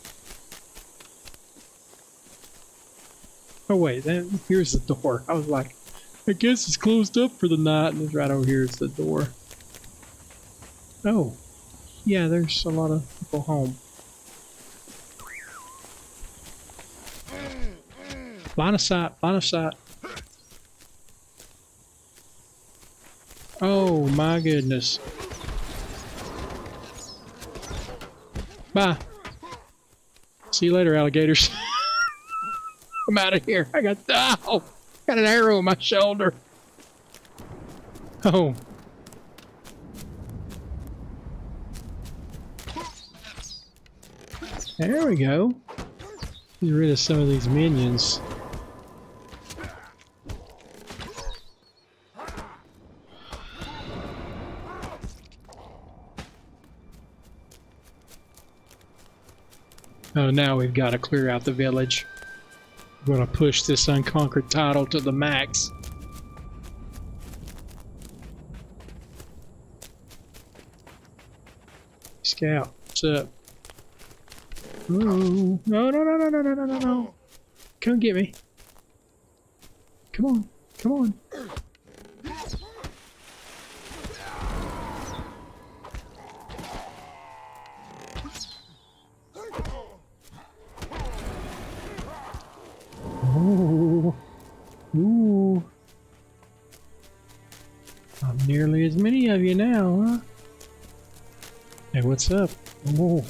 S1: Oh, wait, then here's the door. I was like, I guess it's closed up for the night, and it's right over here is the door. Oh, yeah, there's a lot of people home. Line of sight, line of sight. Oh my goodness. Bye. See you later, alligators. I'm out of here. I got an arrow in my shoulder. Oh. There we go. Get rid of some of these minions. Oh, now we've got to clear out the village. We're going to push this unconquered title to the max. Scout, what's up? Oh, no, no, no, no, no, no, no, no, no. Come get me. Come on, come on. Oh, ooh. Not nearly as many of you now, huh? Hey, what's up? Oh.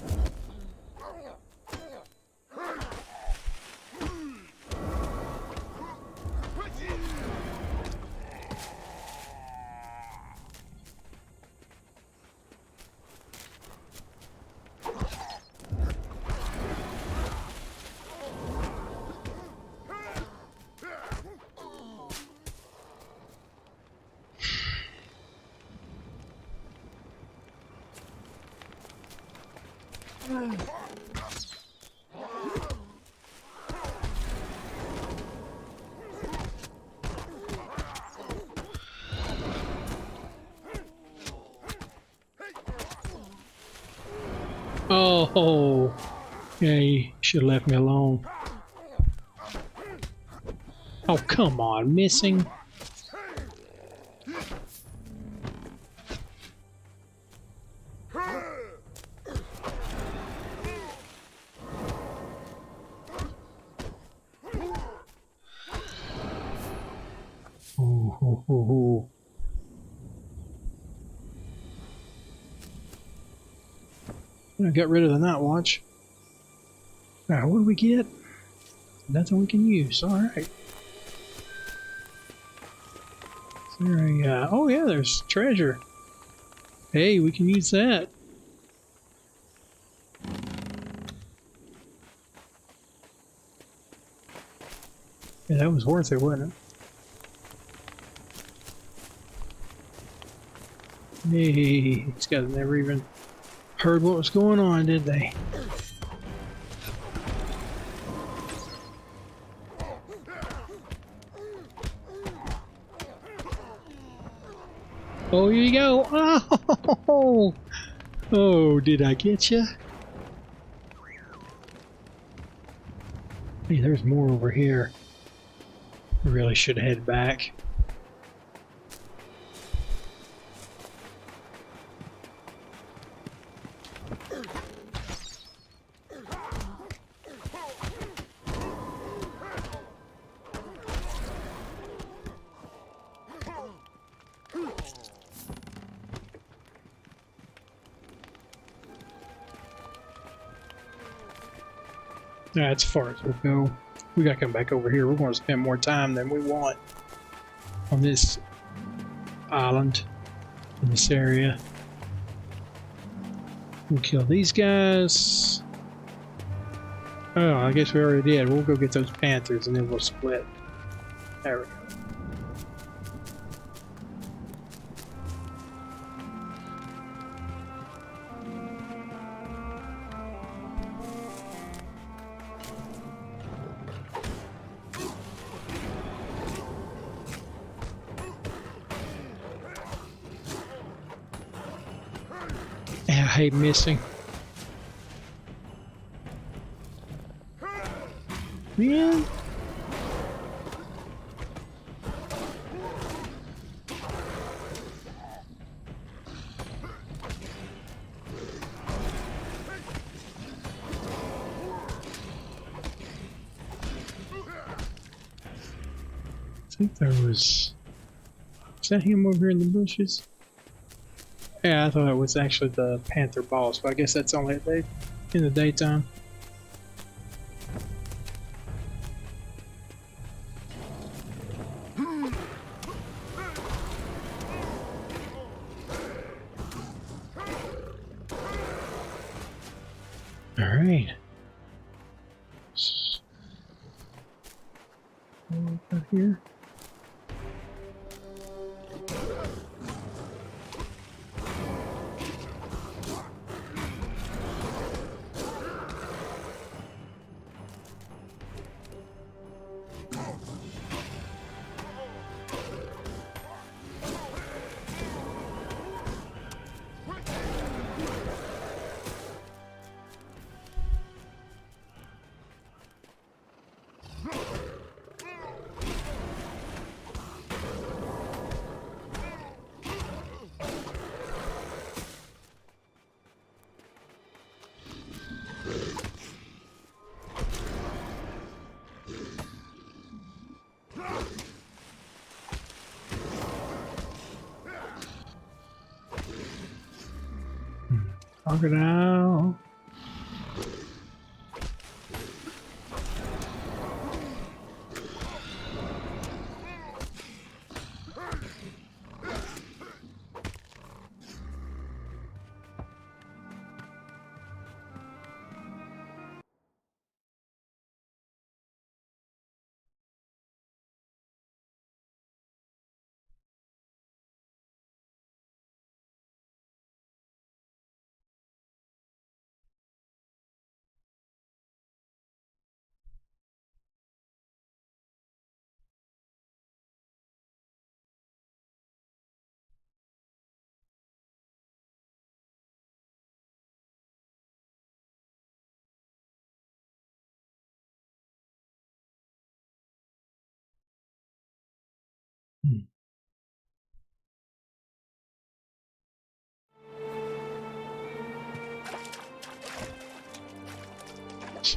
S1: Oh, yeah, you should have left me alone. Oh, come on, missing. Oh. I got rid of the night watch. Alright, what do we get? Nothing we can use. Alright. Oh yeah, there's treasure. Hey, we can use that. Yeah, that was worth it, wasn't it? Hey, these guys never even heard what was going on, did they? Oh, here you go. Oh, oh, did I get you? Hey, there's more over here. I really should head back. That's far as we'll go. We gotta come back over here. We're going to spend more time than we want on this island, in this area. We'll kill these guys. Oh, I guess we already did. We'll go get those panthers and then we'll split. There we go. I hate missing. Man. I think there was... Is that him over here in the bushes? Yeah, I thought it was actually the panther boss, but I guess that's only in the daytime. All right. Out here. Crocodile.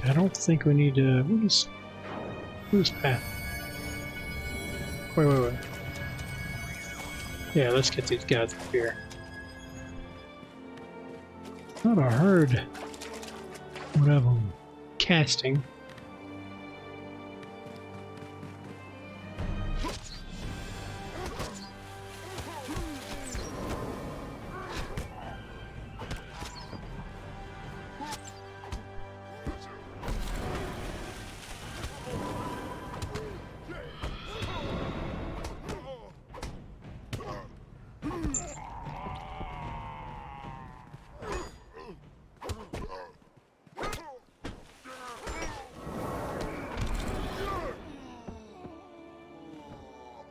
S1: I don't think we need to. Who's path? Wait. Yeah, let's get these guys up here. Thought I heard one of them casting.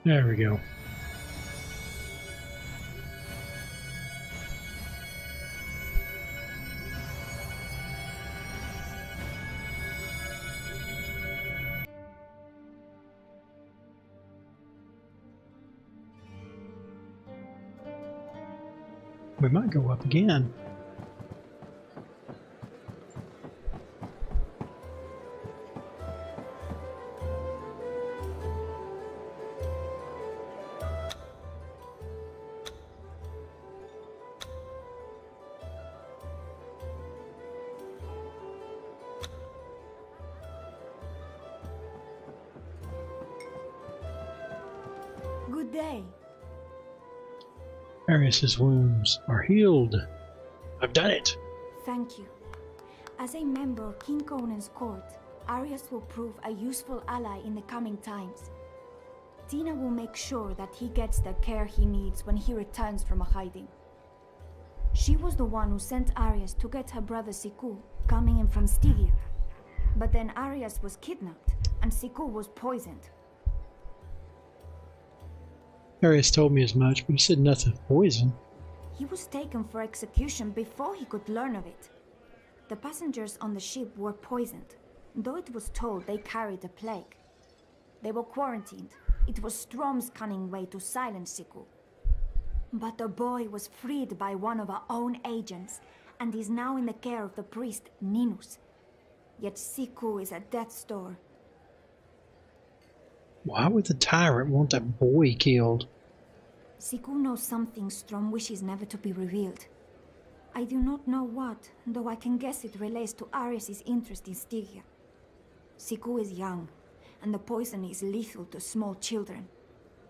S1: There we go. We might go up again.
S10: Good day.
S1: Aryas's wounds are healed. I've done it.
S10: Thank you. As a member of King Conan's court, Aryas will prove a useful ally in the coming times. Tina will make sure that he gets the care he needs when he returns from a hiding. She was the one who sent Aryas to get her brother Siku, coming in from Stygia. But then Aryas was kidnapped, and Siku was poisoned.
S1: Aryas told me as much, but he said nothing of poison.
S10: He was taken for execution before he could learn of it. The passengers on the ship were poisoned, though it was told they carried a plague. They were quarantined. It was Strom's cunning way to silence Siku. But the boy was freed by one of our own agents, and is now in the care of the priest, Ninus. Yet Siku is at death's door.
S1: Why would the tyrant want a boy killed?
S10: Siku knows something Strom wishes never to be revealed. I do not know what, though I can guess it relates to Aryas' interest in Stygia. Siku is young, and the poison is lethal to small children.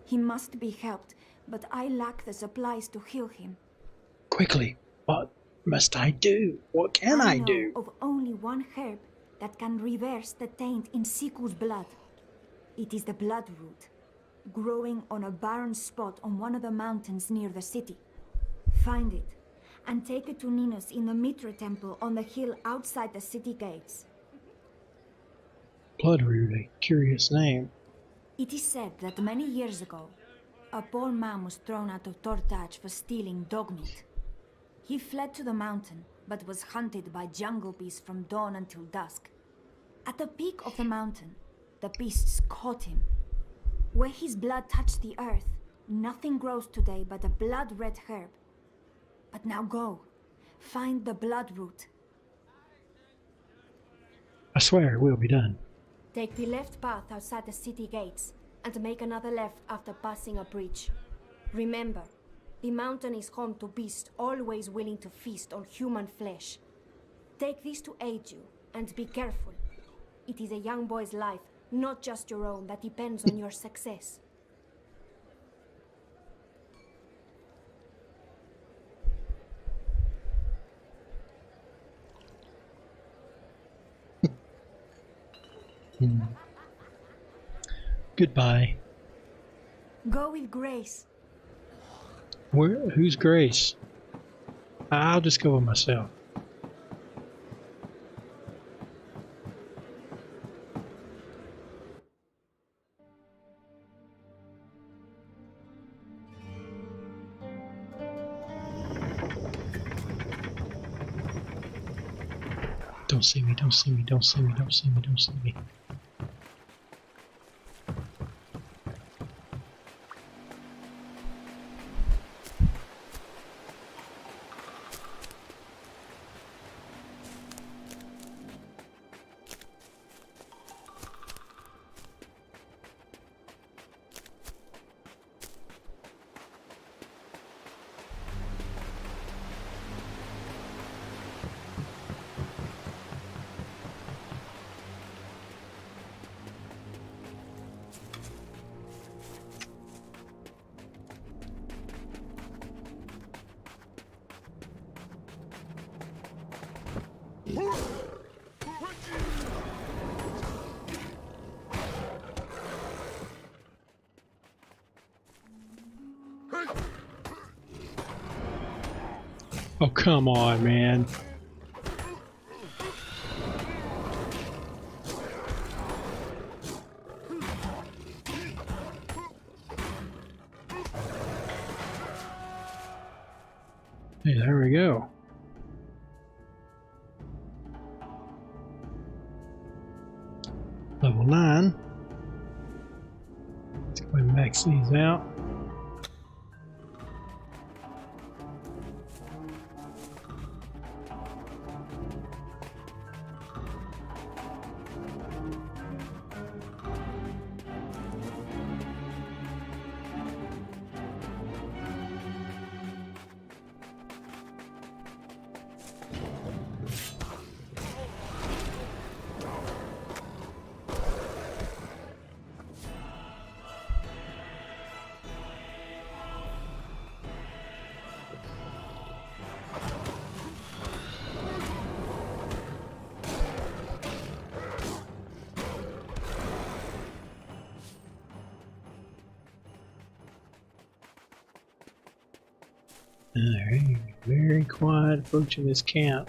S10: He must be helped, but I lack the supplies to heal him.
S1: Quickly, what must I do? What can I do?
S10: Of only one herb that can reverse the taint in Siku's blood. It is the bloodroot, growing on a barren spot on one of the mountains near the city. Find it, and take it to Ninus in the Mitra temple on the hill outside the city gates.
S1: Bloodroot, a curious name.
S10: It is said that many years ago, a poor man was thrown out of Tortaj for stealing dog meat. He fled to the mountain, but was hunted by jungle beasts from dawn until dusk. At the peak of the mountain, the beasts caught him. Where his blood touched the earth, nothing grows today but a blood-red herb. But now go. Find the bloodroot.
S1: I swear it will be done.
S12: Take the left path outside the city gates, and make another left after passing a bridge. Remember, The mountain is home to beasts always willing to feast on human flesh. Take this to aid you, and be careful. It is a young boy's life, not just your own, that depends on your success.
S1: Goodbye.
S12: Go with grace.
S1: Who's Grace? I'll just go with myself. Don't see me, don't see me, don't see me, don't see me, don't see me. Oh, come on, man. Hey, there we go. Level 9. Let's go ahead and max these out. Alright, very quiet approaching this camp.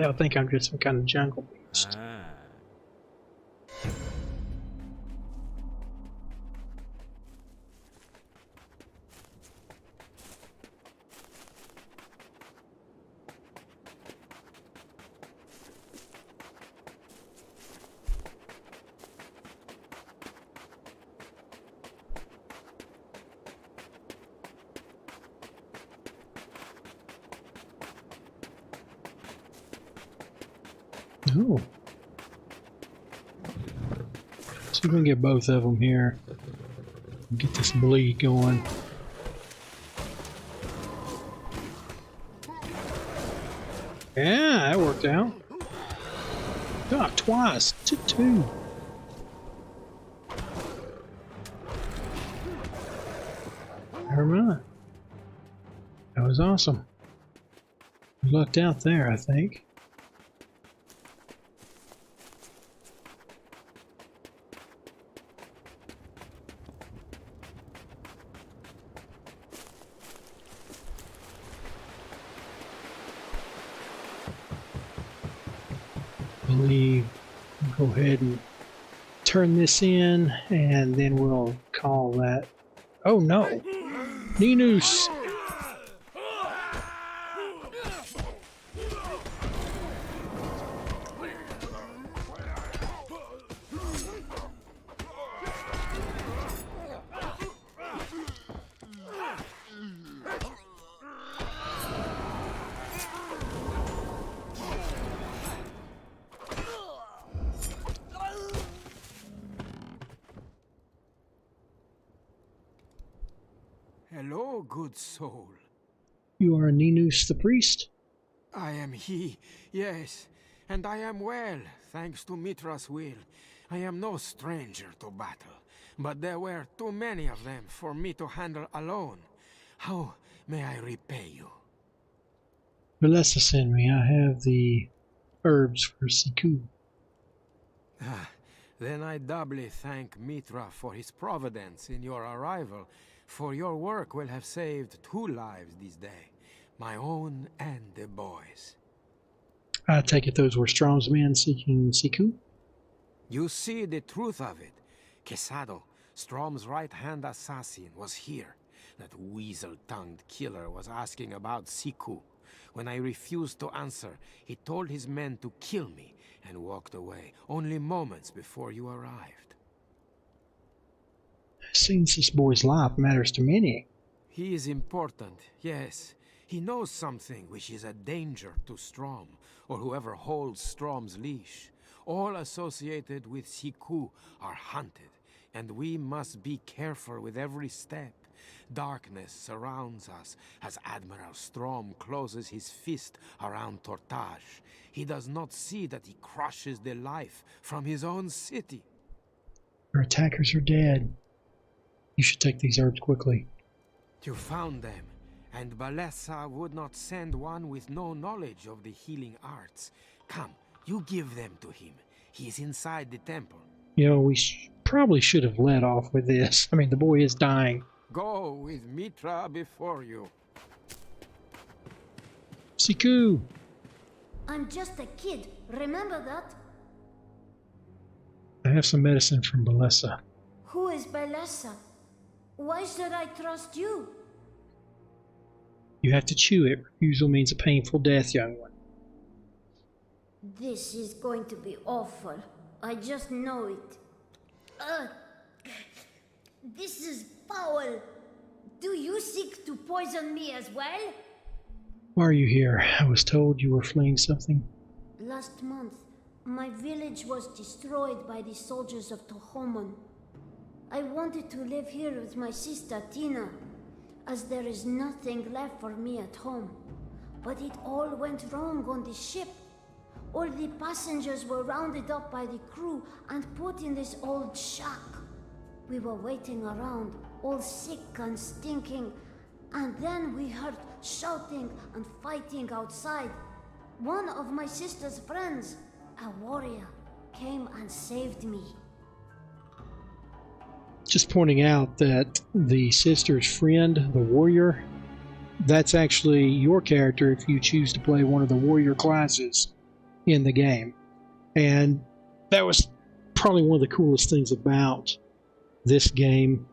S1: They'll think I'm just some kind of jungle beast. Oh. So we're gonna get both of them here. Get this bleed going. Yeah, that worked out. Oh, twice. 2-2. Never mind. That was awesome. We lucked out there, I think. Go ahead and turn this in, and then we'll call that. Oh no, Ninus!
S8: Hello, good soul.
S1: You are Ninus the priest?
S8: I am he, yes, and I am well, thanks to Mitra's will. I am no stranger to battle, but there were too many of them for me to handle alone. How may I repay you?
S1: Valessa send me. I have the herbs for Siku.
S8: Then I doubly thank Mitra for his providence in your arrival, for your work will have saved 2 lives this day, my own and the boys.
S1: I take it those were Strom's men seeking Siku?
S8: You see the truth of it. Quesado, Strom's right-hand assassin, was here. That weasel-tongued killer was asking about Siku. When I refused to answer, he told his men to kill me and walked away, only moments before you arrived.
S1: Seems this boy's life matters to many.
S8: He is important, yes. He knows something which is a danger to Strom, or whoever holds Strom's leash. All associated with Siku are hunted, and we must be careful with every step. Darkness surrounds us as Admiral Strom closes his fist around Tortage. He does not see that he crushes the life from his own city.
S1: Your attackers are dead. You should take these herbs quickly.
S8: You found them, and Balessa would not send one with no knowledge of the healing arts. Come, you give them to him. He is inside the temple.
S1: You know, we probably should have let off with this. I mean, the boy is dying.
S8: Go with Mitra before you.
S1: Siku!
S7: I'm just a kid, remember that?
S1: I have some medicine from Balessa.
S7: Who is Balessa? Why should I trust you?
S1: You have to chew it. Refusal means a painful death, young one.
S7: This is going to be awful. I just know it. This is foul. Do you seek to poison me as well?
S1: Why are you here? I was told you were fleeing something.
S7: Last month, my village was destroyed by the soldiers of Tohomon. I wanted to live here with my sister Tina, as there is nothing left for me at home. But it all went wrong on the ship. All the passengers were rounded up by the crew and put in this old shack. We were waiting around, all sick and stinking, and then we heard shouting and fighting outside. One of my sister's friends, a warrior, came and saved me.
S1: Just pointing out that the sister's friend, the warrior, that's actually your character if you choose to play one of the warrior classes in the game. And that was probably one of the coolest things about this game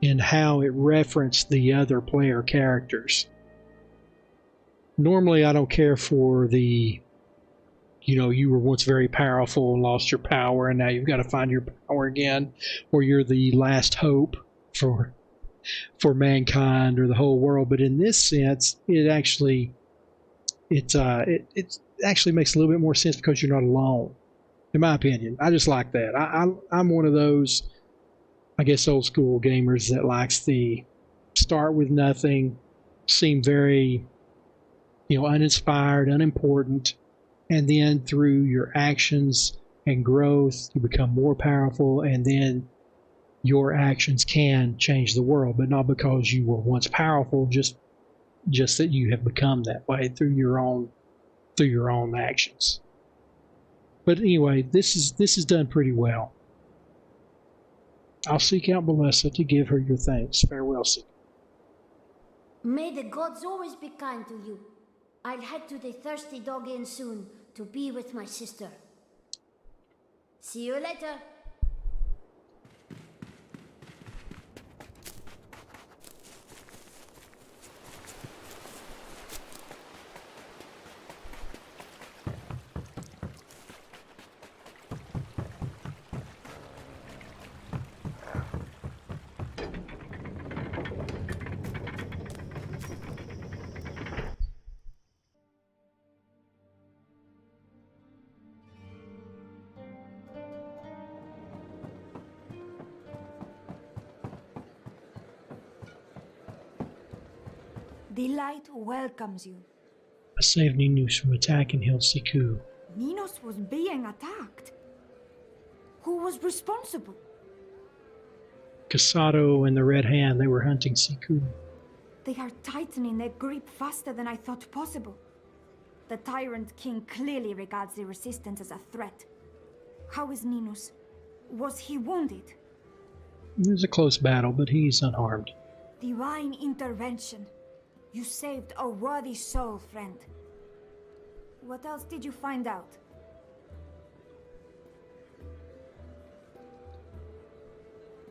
S1: and how it referenced the other player characters. Normally I don't care for the, you were once very powerful and lost your power and now you've got to find your power again, or you're the last hope for mankind or the whole world. But in this sense, it actually makes a little bit more sense because you're not alone, in my opinion. I just like that. I'm one of those, I guess, old school gamers that likes the start with nothing, seem very, uninspired, unimportant, and then through your actions and growth, you become more powerful, and then your actions can change the world, but not because you were once powerful, just that you have become that way through your own actions. But anyway, this is done pretty well. I'll seek out Balessa to give her your thanks. Farewell, Seek.
S7: May the gods always be kind to you. I'll head to the Thirsty Dog Inn soon to be with my sister. See you later.
S12: The light welcomes you.
S1: I saved Ninus from attacking Hill Siku.
S12: Minos was being attacked. Who was responsible?
S1: Casado and the Red Hand, they were hunting Siku.
S12: They are tightening their grip faster than I thought possible. The Tyrant King clearly regards the Resistance as a threat. How is Ninus? Was he wounded?
S1: It was a close battle, but he's unharmed.
S12: Divine intervention. You saved a worthy soul, friend. What else did you find out?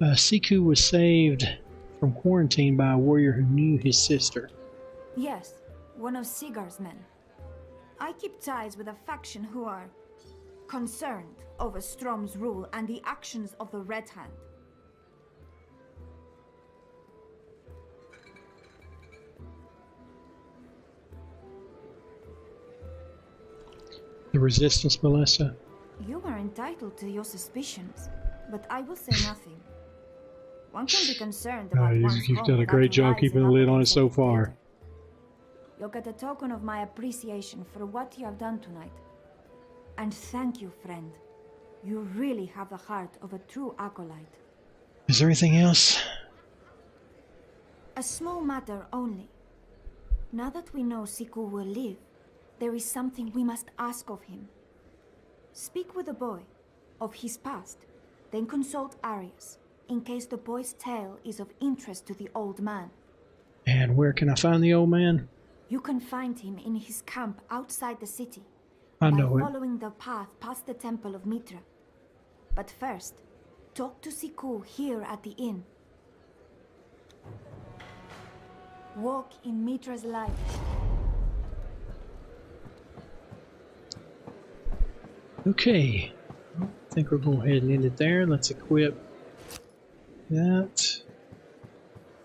S1: Siku was saved from quarantine by a warrior who knew his sister.
S12: Yes, one of Sigar's men. I keep ties with a faction who are concerned over Strom's rule and the actions of the Red Hand.
S1: The Resistance, Melissa?
S12: You are entitled to your suspicions, but I will say nothing. One can be concerned about one's
S1: You've
S12: home
S1: done a great
S12: without
S1: job keeping a
S12: rising
S1: lid
S12: up
S1: on it
S12: against
S1: so
S12: it
S1: far.
S12: together. You'll get a token of my appreciation for what you have done tonight. And thank you, friend. You really have the heart of a true acolyte.
S1: Is there anything else?
S12: A small matter only. Now that we know Siku will live, there is something we must ask of him. Speak with the boy of his past, then consult Aryas, in case the boy's tale is of interest to the old man.
S1: And where can I find the old man?
S12: You can find him in his camp outside the city.
S1: I know
S12: by
S1: it.
S12: following the path past the Temple of Mitra. But first, talk to Siku here at the inn. Walk in Mitra's light.
S1: Okay. I think we'll go ahead and end it there. Let's equip that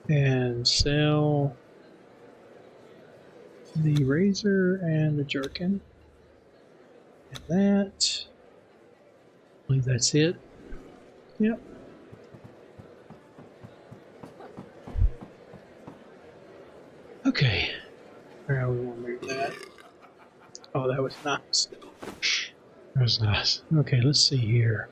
S1: and sell the razor and the jerkin. And that. I believe that's it. Yep. Okay. Where we want to move that? Oh, that was nice. That was nice. Okay, let's see here.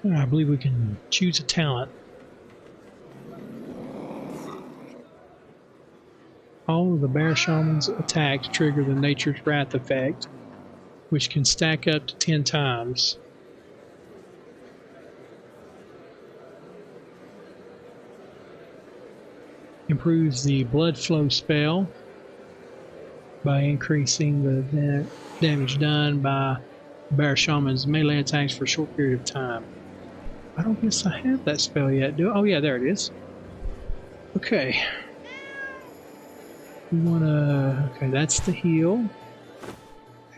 S1: I believe we can choose a talent. All of the Bear Shaman's attacks trigger the Nature's Wrath effect, which can stack up to 10 times. Improves the blood flow spell by increasing the damage done by Bear Shaman's melee attacks for a short period of time. I don't guess I have that spell yet, do I? Oh yeah, there it is. Okay. We wanna... Okay, that's the heal.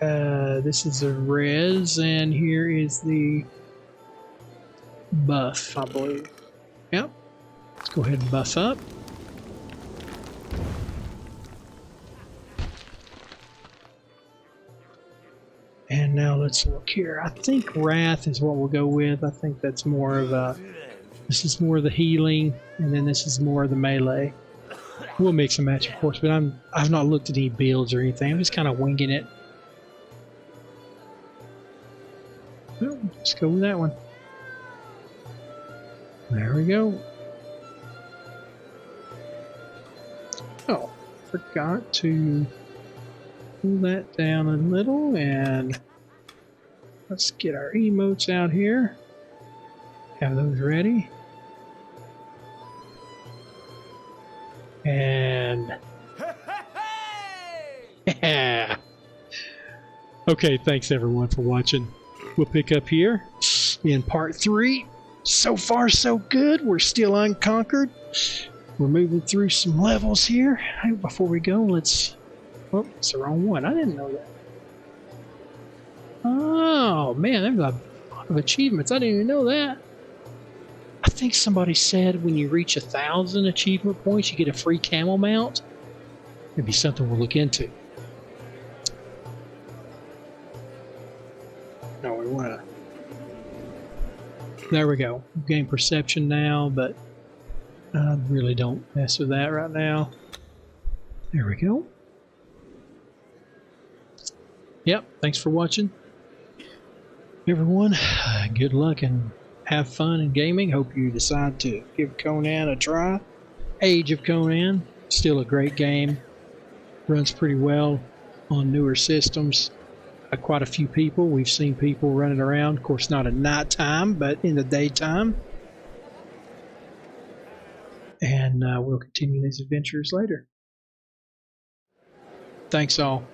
S1: This is the res, and here is the buff, I believe. Yep. Let's go ahead and buff up. And now let's look here. I think Wrath is what we'll go with. I think that's more of a... This is more of the healing, and then this is more of the melee. We'll mix and match, of course, but I've not looked at any builds or anything. I'm just kind of winging it. Well, let's go with that one. There we go. Oh, forgot to pull that down a little, and let's get our emotes out here. Have those ready. And yeah. Okay, thanks everyone for watching. We'll pick up here in part 3. So far so good. We're still unconquered. We're moving through some levels here. Hey, before we go, let's... Oh, it's the wrong one. I didn't know that. Oh man, there's a lot of achievements. I didn't even know that. I think somebody said when you reach 1,000 achievement points, you get a free camel mount. Maybe something we'll look into. No, we want to. There we go. Gain perception now, but I really don't mess with that right now. There we go. Yep, thanks for watching. Everyone, good luck and have fun in gaming. Hope you decide to give Conan a try. Age of Conan, still a great game. Runs pretty well on newer systems. Quite a few people. We've seen people running around. Of course, not at nighttime, but in the daytime. And we'll continue these adventures later. Thanks all.